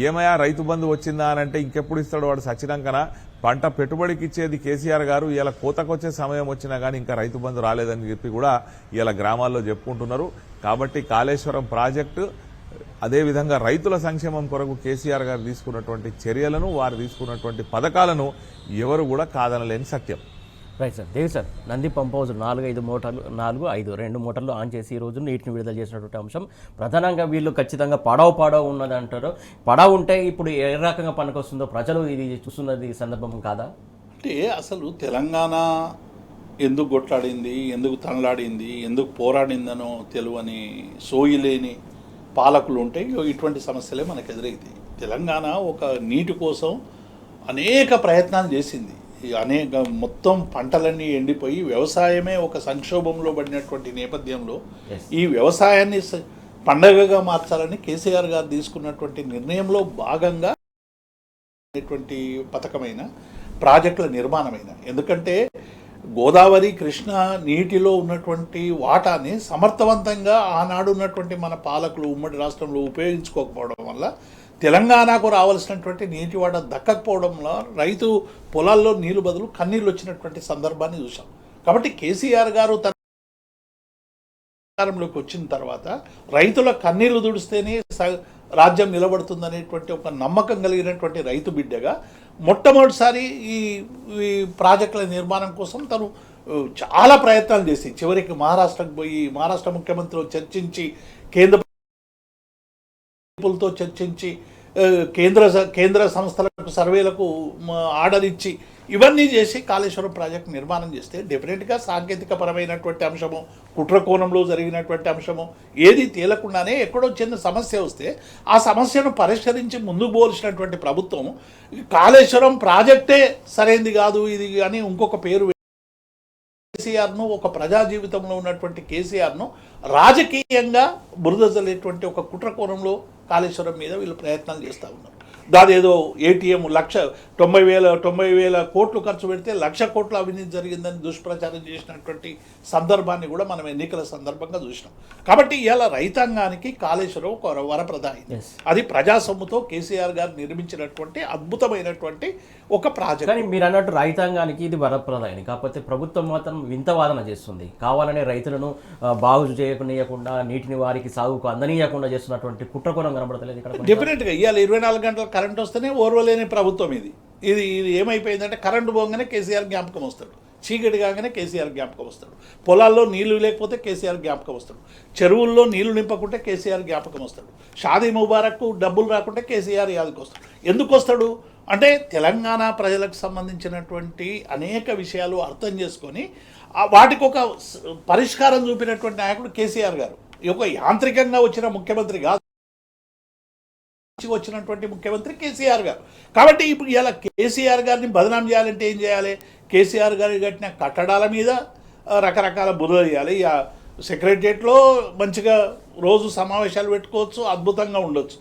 ఏమయ్యా రైతు బంధు వచ్చిందా అని అంటే ఇంకెప్పుడు ఇస్తాడు వాడు సచ్చినాకన, పంట పెట్టుబడికి ఇచ్చేది కేసీఆర్ గారు, ఇలా కోతకొచ్చే సమయం వచ్చినా కానీ ఇంకా రైతు బంధు రాలేదని చెప్పి కూడా ఇలా గ్రామాల్లో చెప్పుకుంటున్నారు. కాబట్టి కాళేశ్వరం ప్రాజెక్టు అదేవిధంగా రైతుల సంక్షేమం కొరకు కేసీఆర్ గారు తీసుకున్నటువంటి చర్యలను, వారు తీసుకున్నటువంటి పథకాలను ఎవరు కూడా కాదనలేని సత్యం. Right sir. Devi sir, Nandi pump house 4-5 మోటార్లు 2 మోటార్లు ఆన్ చేసి ఈ రోజు నీటిని విడుదల చేసినటువంటి అంశం ప్రధానంగా వీళ్ళు ఖచ్చితంగా పడవ ఉన్నది అంటారు. పడవ ఉంటే ఇప్పుడు ఏ రకంగా పనికొస్తుందో ప్రజలు ఇది చూస్తున్నది సందర్భం కాదా? అంటే అసలు తెలంగాణ ఎందుకు కొట్లాడింది, ఎందుకు తనలాడింది, ఎందుకు పోరాడిందనో తెలియని సోయిలేని పాలకులు ఉంటే ఇటువంటి సమస్యలే మనకు ఎదురైతాయి. తెలంగాణ ఒక నీటి కోసం అనేక ప్రయత్నాలు చేసింది. మొత్తం పంటలన్నీ ఎండిపోయి వ్యవసాయమే ఒక సంక్షోభంలో పడినటువంటి నేపథ్యంలో ఈ వ్యవసాయాన్ని పండగగా మార్చాలని కేసీఆర్ గారు తీసుకున్నటువంటి నిర్ణయంలో భాగంగా పథకమైన ప్రాజెక్టుల నిర్మాణమైన, ఎందుకంటే గోదావరి కృష్ణ నీటిలో ఉన్నటువంటి వాటాని సమర్థవంతంగా ఆనాడు ఉన్నటువంటి మన పాలకులు ఉమ్మడి రాష్ట్రంలో ఉపయోగించుకోకపోవడం వల్ల తెలంగాణకు రావాల్సినటువంటి నీటి వాటా దక్కకపోవడంలో రైతు పొలాల్లో నీళ్లు బదులు కన్నీళ్ళు వచ్చినటువంటి సందర్భాన్ని చూసాం. కాబట్టి కేసీఆర్ గారు తన అధికారంలోకి వచ్చిన తర్వాత రైతుల కన్నీళ్లు తుడిస్తేనే రాజ్యం నిలబడుతుందనేటువంటి ఒక నమ్మకం కలిగినటువంటి రైతు బిడ్డగా మొట్టమొదటిసారి ఈ ప్రాజెక్టుల నిర్మాణం కోసం తను చాలా ప్రయత్నాలు చేసి చివరికి మహారాష్ట్రకు పోయి మహారాష్ట్ర ముఖ్యమంత్రితో చర్చించి కేంద్రంతో చర్చించి కేంద్ర సంస్థలకు సర్వేలకు ఆర్డర్ ఇచ్చి ఇవన్నీ చేసి కాళేశ్వరం ప్రాజెక్టు నిర్మాణం చేస్తే డెఫినెట్గా సాంకేతిక పరమైనటువంటి అంశము, కుట్రకోణంలో జరిగినటువంటి అంశము ఏది తేలకుండానే ఎక్కడో చిన్న సమస్య వస్తే ఆ సమస్యను పరిష్కరించి ముందుకు పోల్చినటువంటి ప్రభుత్వం కాళేశ్వరం ప్రాజెక్టే సరైనది కాదు ఇది అని ఇంకొక పేరు కేసీఆర్ను, ఒక ప్రజా జీవితంలో ఉన్నటువంటి కేసీఆర్ను రాజకీయంగా బురద జల్లేటువంటి ఒక కుట్రకోణంలో కాళేశ్వరం మీద వీళ్ళు ప్రయత్నాలు చేస్తూ ఉన్నారు. దాని ఏదో ఏటీఎం 90,000 కోట్లు ఖర్చు పెడితే 1,00,000 కోట్ల అవినీతి జరిగిందని దుష్ప్రచారం చేసినటువంటి సందర్భాన్ని కూడా మనం ఎన్నికల సందర్భంగా చూసినాం. కాబట్టి ఇవాళ రైతాంగానికి కాళేశ్వరం ఒక వరప్రదాయి. అది ప్రజాసొమ్ముతో కేసీఆర్ గారు నిర్మించినటువంటి అద్భుతమైనటువంటి ఒక ప్రాజెక్ట్. కానీ మీరు అన్నట్టు రైతాంగానికి ఇది వరప్రదాయని, కాకపోతే ప్రభుత్వం మాత్రం వింత వాదన చేస్తుంది. కావాలనే రైతులను బాగు చేయకుండా నీటిని వారికి సాగుకు అందనీయకుండా చేస్తున్నటువంటి కుట్రకోణం కనబడతలేదు ఇక్కడ. డెఫినెట్గా ఇవాళ 24 గంటల కరెంట్ వస్తేనే ఓర్వలేని ప్రభుత్వం ఇది. ఇది ఏమైపోయిందంటే కరెంటు పోగానే కేసీఆర్ జ్ఞాపకం వస్తాడు, చీకటి కాగానే కేసీఆర్ జ్ఞాపకం వస్తాడు, పొలాల్లో నీళ్లు లేకపోతే కేసీఆర్ జ్ఞాపకం వస్తాడు, చెరువుల్లో నీళ్లు నింపకుంటే కేసీఆర్ జ్ఞాపకం వస్తాడు, షాదీ ముబారక్కు డబ్బులు రాకుంటే కేసీఆర్ యాదకి వస్తాడు. ఎందుకు వస్తాడు అంటే తెలంగాణ ప్రజలకు సంబంధించినటువంటి అనేక విషయాలు అర్థం చేసుకొని వాటికి ఒక పరిష్కారం చూపినటువంటి నాయకుడు కేసీఆర్ గారు. ఒక యాంత్రికంగా వచ్చిన ముఖ్యమంత్రి కాదు, వచ్చినటువంటి ముఖ్యమంత్రి కేసీఆర్ గారు. కాబట్టి ఇప్పుడు ఇలా కేసీఆర్ గారిని బదనాం చేయాలంటే ఏం చేయాలి? కేసీఆర్ గారి కట్టిన కట్టడాల మీద రకరకాల బురద చేయాలి. ఇక సెక్రటరియట్లో మంచిగా రోజు సమావేశాలు పెట్టుకోవచ్చు, అద్భుతంగా ఉండొచ్చు.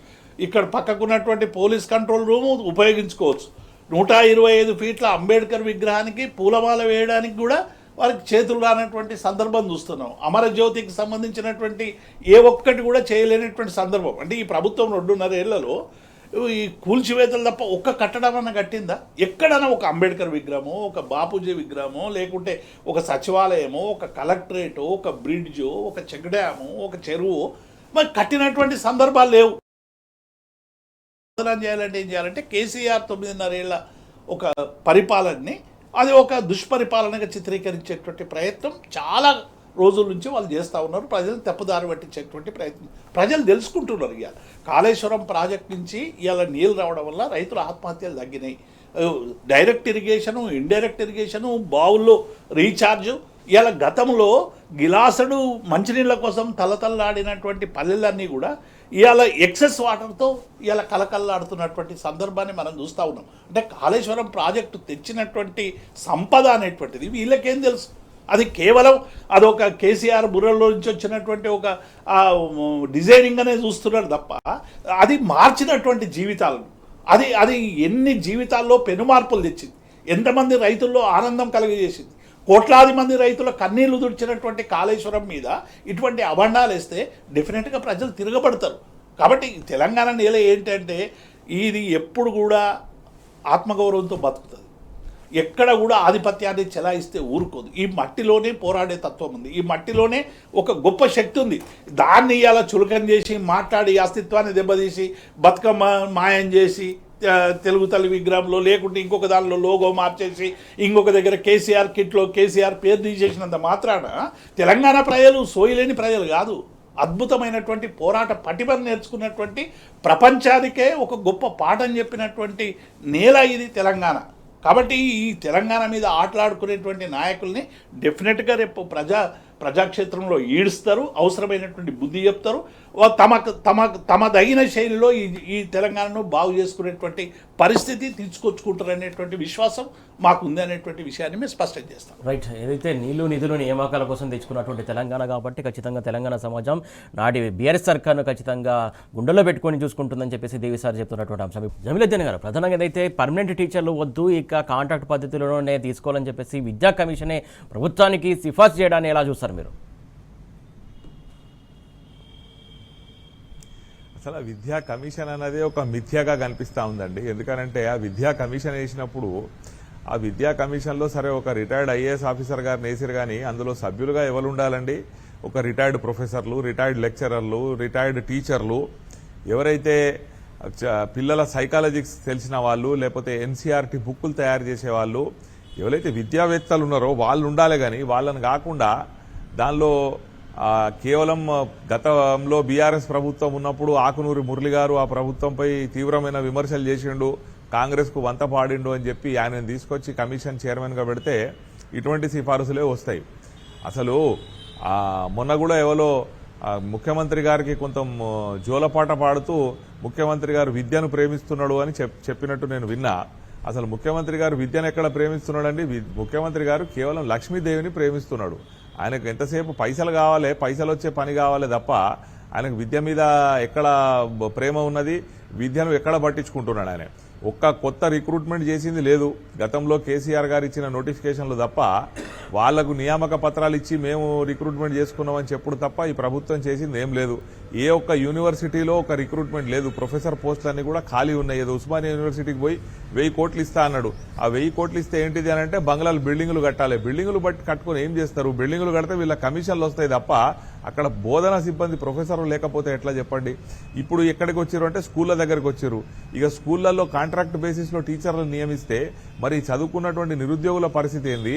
ఇక్కడ పక్కకున్నటువంటి పోలీస్ కంట్రోల్ రూము ఉపయోగించుకోవచ్చు. 125 ఫీట్ల అంబేద్కర్ విగ్రహానికి పూలమాల వేయడానికి కూడా వారికి చేతులు రానటువంటి సందర్భం చూస్తున్నాం. అమరజ్యోతికి సంబంధించినటువంటి ఏ ఒక్కటి కూడా చేయలేనటువంటి సందర్భం. అంటే ఈ ప్రభుత్వం 2.5 ఏళ్లలో ఈ కూల్చివేతలు తప్ప ఒక్క కట్టడం అన్న కట్టిందా? ఎక్కడైనా ఒక అంబేద్కర్ విగ్రహమో, ఒక బాపూజీ విగ్రహమో, లేకుంటే ఒక సచివాలయమో, ఒక కలెక్టరేటో, ఒక బ్రిడ్జో, ఒక చెక్ డ్యామో, ఒక చెరువు మరి కట్టినటువంటి సందర్భాలు లేవు. చేయాలంటే ఏం చేయాలంటే కేసీఆర్ 9.5 ఏళ్ల ఒక పరిపాలనని అది ఒక దుష్పరిపాలనగా చిత్రీకరించేటువంటి ప్రయత్నం చాలా రోజుల నుంచి వాళ్ళు చేస్తూ ఉన్నారు. ప్రజలు తప్పుదారి పట్టించేటువంటి ప్రయత్నం ప్రజలు తెలుసుకుంటున్నారు. ఇవాళ కాళేశ్వరం ప్రాజెక్ట్ నుంచి ఇవాళ నీళ్ళు రావడం వల్ల రైతుల ఆత్మహత్యలు తగ్గినాయి. డైరెక్ట్ ఇరిగేషను, ఇండైరెక్ట్ ఇరిగేషను, బావుల్లో రీఛార్జు. ఇవాళ గతంలో గిలాసుడు మంచినీళ్ళ కోసం తలతల్లాడినటువంటి పల్లెలన్నీ కూడా ఇవాళ ఎక్సెస్ వాటర్తో ఇవాళ కలకల్లాడుతున్నటువంటి సందర్భాన్ని మనం చూస్తూ ఉన్నాం. అంటే కాళేశ్వరం ప్రాజెక్టు తెచ్చినటువంటి సంపద అనేటువంటిది వీళ్ళకేం తెలుసు? అది కేవలం అదొక కేసీఆర్ బుర్రలో నుంచి వచ్చినటువంటి ఒక డిజైనింగ్ అనే చూస్తున్నారు తప్ప అది మార్చినటువంటి జీవితాలను అది ఎన్ని జీవితాల్లో పెనుమార్పులు తెచ్చింది, ఎంతమంది రైతుల్లో ఆనందం కలిగజేసింది, కోట్లాది మంది రైతుల కన్నీళ్లు తుడిచినటువంటి కాళేశ్వరం మీద ఇటువంటి అభండాలు వేస్తే డెఫినెట్గా ప్రజలు తిరగబడతారు. కాబట్టి తెలంగాణ నేల ఏంటంటే ఇది ఎప్పుడు కూడా ఆత్మగౌరవంతో బతుకుతుంది, ఎక్కడ కూడా ఆధిపత్యాన్ని చెలాయిస్తే ఊరుకోదు. ఈ మట్టిలోనే పోరాడే తత్వం ఉంది, ఈ మట్టిలోనే ఒక గొప్ప శక్తి ఉంది. దాన్ని ఇలా చులకన చేసి మాట్లాడి అస్తిత్వాన్ని దెబ్బతీసి బతుకమ్మ మాయం చేసి తెలుగు తల్లి విగ్రహంలో లేకుంటే ఇంకొక దానిలో లోగో మార్చేసి ఇంకొక దగ్గర కేసీఆర్ కిట్లో కేసీఆర్ పేరు తీసేసినంత మాత్రాన తెలంగాణ ప్రజలు సోయలేని ప్రజలు కాదు. అద్భుతమైనటువంటి పోరాట పటిమను నేర్చుకున్నటువంటి ప్రపంచానికే ఒక గొప్ప పాఠం చెప్పినటువంటి నేల ఇది తెలంగాణ. కాబట్టి ఈ తెలంగాణ మీద ఆటలాడుకునేటువంటి నాయకుల్ని డెఫినెట్గా రేపు ప్రజాక్షేత్రంలో ఈడుస్తారు, అవసరమైనటువంటి బుద్ధి చెప్తారు, తమదగిన శైలిలో ఈ తెలంగాణను బాగు చేసుకునేటువంటి పరిస్థితి తీసుకొచ్చుకుంటారు అనేటువంటి విశ్వాసం మాకు ఉంది అనేటువంటి విషయాన్ని మేము స్పష్టం చేస్తాం. రైట్. ఏదైతే నీళ్లు నిధులు నియామకాల కోసం తెచ్చుకున్నటువంటి తెలంగాణ కాబట్టి ఖచ్చితంగా తెలంగాణ సమాజం నాటి బీఆర్ఎస్ సర్కార్ను ఖచ్చితంగా గుండెల్లో పెట్టుకొని చూసుకుంటుందని చెప్పేసి దేవి సార్ చెప్తున్నటువంటి అంశం. జమీలుద్దీన్ గారు, ప్రధానంగా ఏదైతే పర్మనెంట్ టీచర్లు వద్దు, ఇక కాంట్రాక్ట్ పద్ధతిలోనే తీసుకోవాలని చెప్పేసి విద్యా కమిషనే ప్రభుత్వానికి సిఫార్సు చేయడాన్ని ఎలా చూస్తారు మీరు? అసలు విద్యా కమిషన్ అనేది ఒక మిథ్యగా కనిపిస్తూ ఉందండి. ఎందుకనంటే ఆ విద్యా కమిషన్ వేసినప్పుడు ఆ విద్యా కమిషన్లో సరే ఒక రిటైర్డ్ ఐఏఎస్ ఆఫీసర్ గారిని వేసారు, కానీ అందులో సభ్యులుగా ఎవరు ఉండాలండి? ఒక రిటైర్డ్ ప్రొఫెసర్లు, రిటైర్డ్ లెక్చరర్లు, రిటైర్డ్ టీచర్లు, ఎవరైతే పిల్లల సైకాలజిక్స్ తెలిసిన వాళ్ళు, లేకపోతే ఎన్సీఆర్టీ బుక్కులు తయారు చేసేవాళ్ళు, ఎవరైతే విద్యావేత్తలు ఉన్నారో వాళ్ళు ఉండాలి. కానీ వాళ్ళని కాకుండా దానిలో కేవలం గతంలో బీఆర్ఎస్ ప్రభుత్వం ఉన్నప్పుడు ఆకునూరి మురళి గారు ఆ ప్రభుత్వంపై తీవ్రమైన విమర్శలు చేసిండు, కాంగ్రెస్కు వంత పాడిండు అని చెప్పి ఆయనను తీసుకొచ్చి కమిషన్ చైర్మన్గా పెడితే ఇటువంటి సిఫారసులే వస్తాయి. అసలు మొన్న కూడా ఎవరో ముఖ్యమంత్రి గారికి కొంత జోలపాట పాడుతూ ముఖ్యమంత్రి గారు విద్యను ప్రేమిస్తున్నాడు అని చెప్పినట్టు నేను విన్నా. అసలు ముఖ్యమంత్రి గారు విద్యను ఎక్కడ ప్రేమిస్తున్నాడండి? ముఖ్యమంత్రి గారు కేవలం లక్ష్మీదేవిని ప్రేమిస్తున్నాడు. ఆయనకు ఎంతసేపు పైసలు కావాలి, పైసలు వచ్చే పని కావాలి తప్ప ఆయనకు విద్య మీద ఎక్కడ ప్రేమ ఉన్నది? విద్యను ఎక్కడ పట్టించుకుంటున్నాడు ఆయన? ఒక్క కొత్త రిక్రూట్మెంట్ చేసింది లేదు. గతంలో కేసీఆర్ గారు ఇచ్చిన నోటిఫికేషన్లు తప్ప వాళ్లకు నియామక పత్రాలు ఇచ్చి మేము రిక్రూట్మెంట్ చేసుకున్నామని చెప్పుడు తప్ప ఈ ప్రభుత్వం చేసింది ఏం లేదు. ఏ ఒక్క యూనివర్సిటీలో ఒక రిక్రూట్మెంట్ లేదు. ప్రొఫెసర్ పోస్టులన్నీ కూడా ఖాళీ ఉన్నాయి. ఏదో ఉస్మానియా యూనివర్సిటీకి పోయి 1000 కోట్లు ఇస్తా అన్నాడు. ఆ 1000 కోట్లు ఇస్తే ఏంటిది అని అంటే బంగ్లాలు బిల్డింగులు కట్టాలి. బిల్డింగులు బట్టి కట్టుకుని ఏం చేస్తారు? బిల్డింగులు కడితే వీళ్ళ కమిషన్లు వస్తాయి తప్ప అక్కడ బోధనా సిబ్బంది ప్రొఫెసర్లు లేకపోతే ఎట్లా చెప్పండి? ఇప్పుడు ఎక్కడికి వచ్చారు అంటే స్కూళ్ళ దగ్గరికి వచ్చారు. ఇక స్కూళ్లలో కాంట్రాక్ట్ బేసిస్ లో టీచర్లను నియమిస్తే మరి చదువుకున్నటువంటి నిరుద్యోగుల పరిస్థితి ఏంది?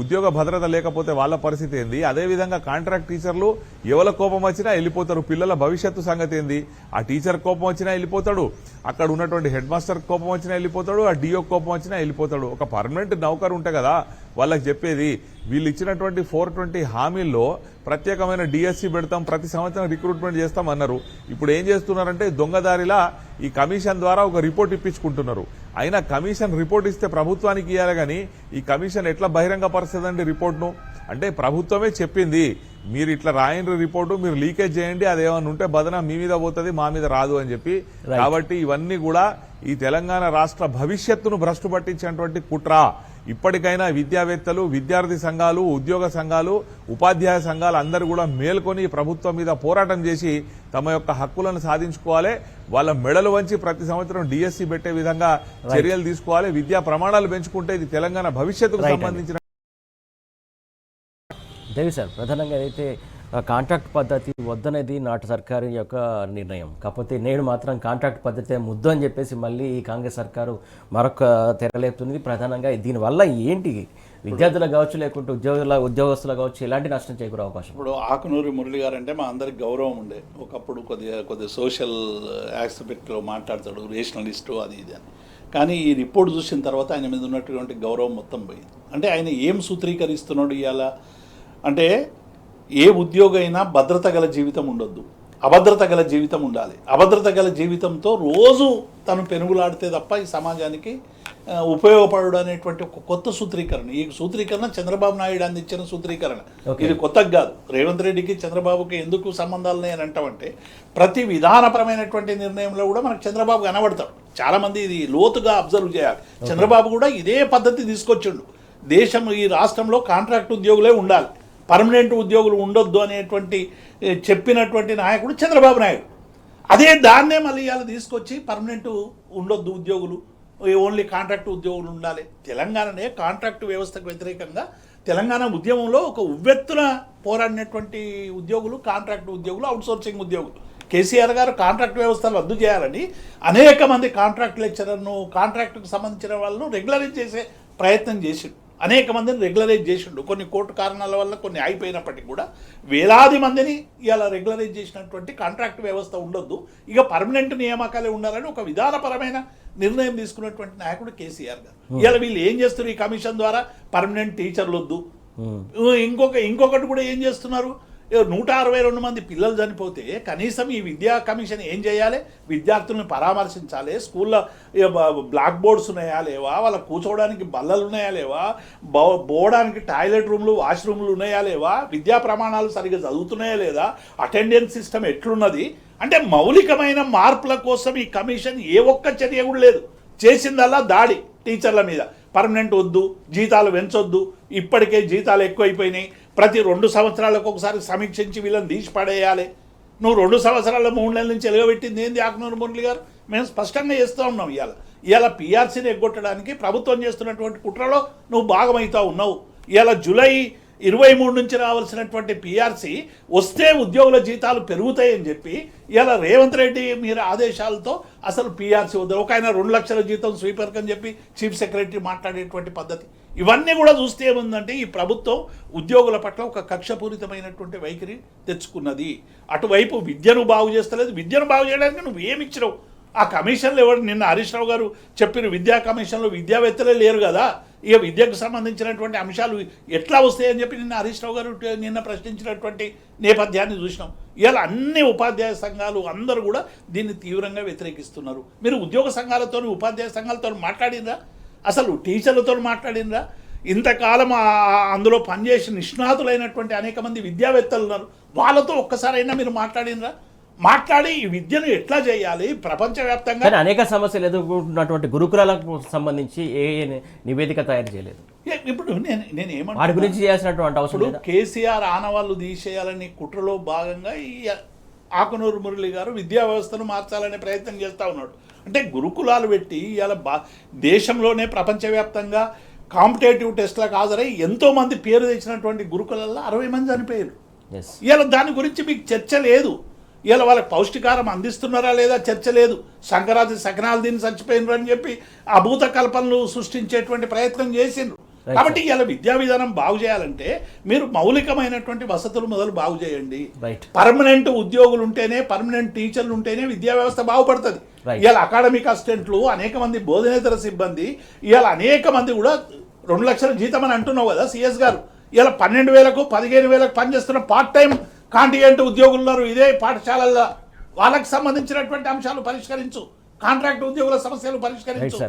ఉద్యోగ భద్రత లేకపోతే వాళ్ళ పరిస్థితి ఏంది? అదేవిధంగా కాంట్రాక్ట్ టీచర్లు ఎవరి కోపం వచ్చినా వెళ్ళిపోతారు. పిల్లల భవిష్యత్తు సంగతి ఏంది? ఆ టీచర్ కోపం వచ్చినా వెళ్ళిపోతాడు, అక్కడ ఉన్నటువంటి హెడ్ మాస్టర్ కోపం వచ్చినా వెళ్ళిపోతాడు, ఆ డిఓ కోపం వచ్చినా వెళ్ళిపోతాడు. ఒక పర్మనెంట్ నౌకరు ఉంటే కదా వాళ్ళకి చెప్పేది. వీళ్ళు ఇచ్చినటువంటి 420 హామీల్లో ప్రత్యేకమైన డిఎస్సి పెడతాం, ప్రతి సంవత్సరం రిక్రూట్మెంట్ చేస్తాం అన్నారు. ఇప్పుడు ఏం చేస్తున్నారంటే దొంగదారిలా ఈ కమిషన్ ద్వారా ఒక రిపోర్ట్ ఇప్పించుకుంటున్నారు. అయినా కమిషన్ రిపోర్ట్ ఇస్తే ప్రభుత్వానికి ఇవ్వాలి, కానీ ఈ కమిషన్ ఎట్లా బహిరంగపరుస్తుందండి రిపోర్ట్ను? అంటే ప్రభుత్వమే చెప్పింది మీరు ఇట్లా రాయండి రిపోర్టు, మీరు లీకేజ్ చేయండి, అదేమన్నా ఉంటే బదనా మీ మీద పోతుంది, మా మీద రాదు అని చెప్పి. కాబట్టి ఇవన్నీ కూడా ఈ తెలంగాణ రాష్ట్ర భవిష్యత్తును భ్రష్టు పట్టించేటువంటి కుట్ర. ఇప్పటికైనా విద్యావేత్తలు, విద్యార్థి సంఘాలు, ఉద్యోగ సంఘాలు, ఉపాధ్యాయ సంఘాలు అందరూ కూడా మేల్కొని ప్రభుత్వం మీద పోరాటం చేసి తమ యొక్క హక్కులను సాధించుకోవాలి. వాళ్ళ మెడలు వంచి ప్రతి సంవత్సరం డిఎస్సి పెట్టే విధంగా చర్యలు తీసుకోవాలి. విద్యా ప్రమాణాలు పెంచుకుంటే ఇది తెలంగాణ భవిష్యత్తుకు సంబంధించిన. దేవి సార్, ప్రధానంగా అయితే కాంట్రాక్ట్ పద్ధతి వద్దనేది నాటి సర్కారు యొక్క నిర్ణయం. కాకపోతే నేడు మాత్రం కాంట్రాక్ట్ పద్ధతి ముద్దు అని చెప్పేసి మళ్ళీ ఈ కాంగ్రెస్ సర్కారు మరొక తెరలేపుతుంది. ప్రధానంగా దీనివల్ల ఏంటి విద్యార్థులకు కావచ్చు, లేకుంటే ఉద్యోగస్తులు కావచ్చు, ఎలాంటి నష్టం చేకూరే అవకాశం? ఇప్పుడు ఆకునూరి మురళి గారు అంటే మా అందరికి గౌరవం ఉండే. ఒకప్పుడు కొద్దిగా సోషల్ ఆస్పెక్ట్లో మాట్లాడతాడు, రేషనలిస్టు అది ఇది అని. కానీ ఈ రిపోర్ట్ చూసిన తర్వాత ఆయన మీద ఉన్నటువంటి గౌరవం మొత్తం పోయింది. అంటే ఆయన ఏం సూత్రీకరిస్తున్నాడు ఇవాళ అంటే ఏ ఉద్యోగి అయినా భద్రత గల జీవితం ఉండొద్దు, అభద్రత గల జీవితం ఉండాలి. అభద్రత గల జీవితంతో రోజు తను పెనుగులాడితే తప్ప ఈ సమాజానికి ఉపయోగపడు అనేటువంటి ఒక కొత్త సూత్రీకరణ. ఈ సూత్రీకరణ చంద్రబాబు నాయుడు అందించిన సూత్రీకరణ. ఇది కొత్తగా కాదు. రేవంత్ రెడ్డికి చంద్రబాబుకి ఎందుకు సంబంధాలు ఉన్నాయని అంటామంటే ప్రతి విధానపరమైనటువంటి నిర్ణయంలో కూడా మనకు చంద్రబాబు కనబడతాడు. చాలామంది ఇది లోతుగా అబ్జర్వ్ చేయాలి. చంద్రబాబు కూడా ఇదే పద్ధతి తీసుకొచ్చిండు. దేశం ఈ రాష్ట్రంలో కాంట్రాక్ట్ ఉద్యోగులే ఉండాలి, పర్మనెంట్ ఉద్యోగులు ఉండొద్దు అనేటువంటి చెప్పినటువంటి నాయకుడు చంద్రబాబు నాయుడు. అదే దాన్నే మళ్ళీ ఇవాళ తీసుకొచ్చి పర్మనెంట్ ఉండొద్దు ఉద్యోగులు, ఓన్లీ కాంట్రాక్ట్ ఉద్యోగులు ఉండాలి. తెలంగాణనే కాంట్రాక్ట్ వ్యవస్థకు వ్యతిరేకంగా తెలంగాణ ఉద్యమంలో ఒక ఉవ్వెత్తున పోరాడినటువంటి ఉద్యోగులు కాంట్రాక్ట్ ఉద్యోగులు, అవుట్సోర్సింగ్ ఉద్యోగులు. కేసీఆర్ గారు కాంట్రాక్ట్ వ్యవస్థను రద్దు చేయాలని అనేక మంది కాంట్రాక్ట్ లెక్చరర్ను, కాంట్రాక్టుకు సంబంధించిన వాళ్ళను రెగ్యులరైజ్ చేసే ప్రయత్నం చేసిండు. అనేక మందిని రెగ్యులరైజ్ చేసిండు. కొన్ని కోర్టు కారణాల వల్ల కొన్ని ఆగిపోయినప్పటికీ కూడా వేలాది మందిని ఇలా రెగ్యులరైజ్ చేసినటువంటి కాంట్రాక్ట్ వ్యవస్థ ఉండొద్దు, ఇక పర్మనెంట్ నియామకాలే ఉండాలని ఒక విధానపరమైన నిర్ణయం తీసుకున్నటువంటి నాయకుడు కేసీఆర్ గారు. ఇలా వీళ్ళు ఏం చేస్తున్నారు? ఈ కమిషన్ ద్వారా పర్మనెంట్ టీచర్లు వద్దు. ఇంకొకటి కూడా ఏం చేస్తున్నారు? 162 మంది పిల్లలు చనిపోతే కనీసం ఈ విద్యా కమిషన్ ఏం చేయాలి? విద్యార్థులను పరామర్శించాలి. స్కూల్లో బ్లాక్ బోర్డ్స్ ఉన్నాయా లేవా, వాళ్ళ కూర్చోవడానికి బల్లలు ఉన్నాయా లేవా, పోవడానికి టాయిలెట్ రూమ్లు, వాష్రూమ్లు ఉన్నాయా లేవా, విద్యా ప్రమాణాలు సరిగ్గా చదువుతున్నాయా లేదా, అటెండెన్స్ సిస్టమ్ ఎట్లున్నది అంటే మౌలికమైన మార్పుల కోసం ఈ కమిషన్ ఏ ఒక్క చర్య కూడా లేదు. చేసిందల్లా దాడి టీచర్ల మీద. పర్మనెంట్ వద్దు, జీతాలు పెంచొద్దు, ఇప్పటికే జీతాలు ఎక్కువైపోయినాయి, ప్రతి 2 సంవత్సరాలకు ఒకసారి సమీక్షించి వీళ్ళని తీసి పడేయాలి. నువ్వు 2 సంవత్సరాల 3 నెలల నుంచి ఎలుగబెట్టింది ఏంది ఆకునూరు మురళి గారు? మేము స్పష్టంగా చేస్తూ ఉన్నాం. ఇవాళ పీఆర్సీని ఎగ్గొట్టడానికి ప్రభుత్వం చేస్తున్నటువంటి కుట్రలో నువ్వు భాగమవుతా ఉన్నావు. ఇవాళ జూలై 23 నుంచి రావాల్సినటువంటి పీఆర్సీ వస్తే ఉద్యోగుల జీతాలు పెరుగుతాయని చెప్పి ఇలా రేవంత్ రెడ్డి మీరు ఆదేశాలతో అసలు పీఆర్సీ వద్దు. ఒక ఆయన 2 లక్షల జీతం స్వీపర్కి అని చెప్పి చీఫ్ సెక్రటరీ మాట్లాడేటువంటి పద్ధతి. ఇవన్నీ కూడా చూస్తే ఏముందంటే ఈ ప్రభుత్వం ఉద్యోగుల పట్ల ఒక కక్షపూరితమైనటువంటి వైఖరి తెచ్చుకున్నది. అటువైపు విద్యను బాగు చేస్తలేదు. విద్యను బాగు చేయడానికి నువ్వు ఏమి ఇచ్చినావు? ఆ కమిషన్లు ఎవరు? నిన్న హరీష్ రావు గారు చెప్పిన విద్యా కమిషన్లో విద్యావేత్తలే లేరు కదా, ఇక విద్యకు సంబంధించినటువంటి అంశాలు ఎట్లా వస్తాయని చెప్పి నిన్న హరీష్ రావు గారు నిన్న ప్రశ్నించినటువంటి నేపథ్యాన్ని చూసినాం. ఇవాళ అన్ని ఉపాధ్యాయ సంఘాలు అందరూ కూడా దీన్ని తీవ్రంగా వ్యతిరేకిస్తున్నారు. మీరు ఉద్యోగ సంఘాలతో, ఉపాధ్యాయ సంఘాలతో మాట్లాడినరా? అసలు టీచర్లతో మాట్లాడినరా? ఇంతకాలం అందులో పనిచేసి నిష్ణాతులైనటువంటి అనేక మంది విద్యావేత్తలు ఉన్నారు, వాళ్ళతో ఒక్కసారైనా మీరు మాట్లాడినరా? మాట్లాడి ఈ విద్యను ఎట్లా చేయాలి ప్రపంచవ్యాప్తంగా అనేక సమస్యలు ఎదుర్కొంటున్నటువంటి గురుకులాలకు సంబంధించి ఏ నివేదిక తయారు చేయలేదు. ఇప్పుడు నేను ఏమంటా వాటి గురించి చేయాల్సినటువంటి అవసరం. కేసీఆర్ ఆనవాళ్ళు తీసేయాలని కుట్రలో భాగంగా ఈ ఆకునూరు మురళి గారు విద్యా వ్యవస్థను మార్చాలనే ప్రయత్నం చేస్తూ ఉన్నాడు. అంటే గురుకులాలు పెట్టి ఇవాళ దేశంలోనే ప్రపంచవ్యాప్తంగా కాంపిటేటివ్ టెస్ట్లకు హాజరై ఎంతోమంది పేరు తెచ్చినటువంటి గురుకులాల్లో 60 మంది చనిపోయారు. ఇవాళ దాని గురించి మీకు చర్చ లేదు. ఇవాళ వాళ్ళకి పౌష్టికారం అందిస్తున్నారా లేదా చర్చ లేదు. సంక్రాంతి సకనాలు దీన్ని చచ్చిపోయినరు అని చెప్పి అభూత కల్పనలు సృష్టించేటువంటి ప్రయత్నం చేసిండ్రు. కాబట్టి ఇలా విద్యా విధానం బాగు చేయాలంటే మీరు మౌలికమైనటువంటి వసతులు మొదలు బాగు చేయండి. పర్మనెంట్ ఉద్యోగులు ఉంటేనే, పర్మనెంట్ టీచర్లు ఉంటేనే విద్యా వ్యవస్థ బాగుపడుతుంది. ఇవాళ అకాడమిక్ అసిస్టెంట్లు, అనేక మంది బోధనేతర సిబ్బంది, ఇవాళ అనేక మంది కూడా 2 లక్షల జీతం అని అంటున్నావు కదా సిఎస్ గారు. ఇలా 12,000కు 15,000కు పనిచేస్తున్న పార్ట్ టైం కాంటిజెంట్ ఉద్యోగులు ఉన్నారు ఇదే పాఠశాలల్లో. వాళ్ళకి సంబంధించినటువంటి అంశాలు పరిష్కరించు, కాంట్రాక్ట్ ఉద్యోగుల సమస్యలు పరిష్కరించు.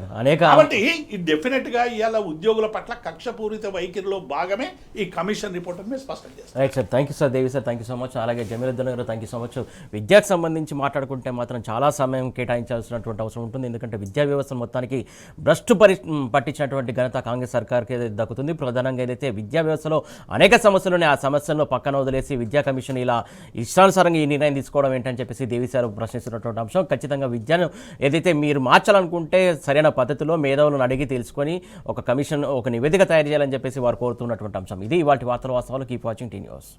కాబట్టి డెఫినెట్ గా ఇవాళ ఉద్యోగుల పట్ల కక్షపూరిత వైఖరిలో భాగమే ఈ కమిషన్ రిపోర్ట్ అని స్పష్టం చేస్తారు. Right sir, thank you sir. Devi sir, thank you so much. అలాగే జమీరుద్దీన్ గారు, థ్యాంక్ యూ సో మచ్. విద్యకు సంబంధించి మాట్లాడుకుంటే మాత్రం చాలా సమయం కేటాయించాల్సినటువంటి అవసరం ఉంటుంది. ఎందుకంటే విద్యా వ్యవస్థ మొత్తానికి భ్రష్టు పట్టించినటువంటి ఘనత కాంగ్రెస్ సర్కార్కి దక్కుతుంది. ప్రధానంగా ఏదైతే విద్యా వ్యవస్థలో అనేక సమస్యలు ఉన్నాయి, ఆ సమస్యలను పక్కన వదిలేసి విద్యా కమిషన్ ఇలా ఇష్టానుసారంగా ఈ నిర్ణయం తీసుకోవడం ఏంటని చెప్పేసి దేవి సార్ ప్రశ్నిస్తున్నటువంటి అంశం. ఖచ్చితంగా విద్యను ఏదైతే మీరు మార్చాలనుకుంటే సరైన పద్ధతిలో మేధావులను అడిగి తెలుసుకొని ఒక కమిషన్, ఒక నివేదిక తయారు చేయాలని చెప్పేసి వారు కోరుతున్నటువంటి అంశం. ఇది ఇవాళ వార్తల వాస్తవాలు. Keep watching tea news.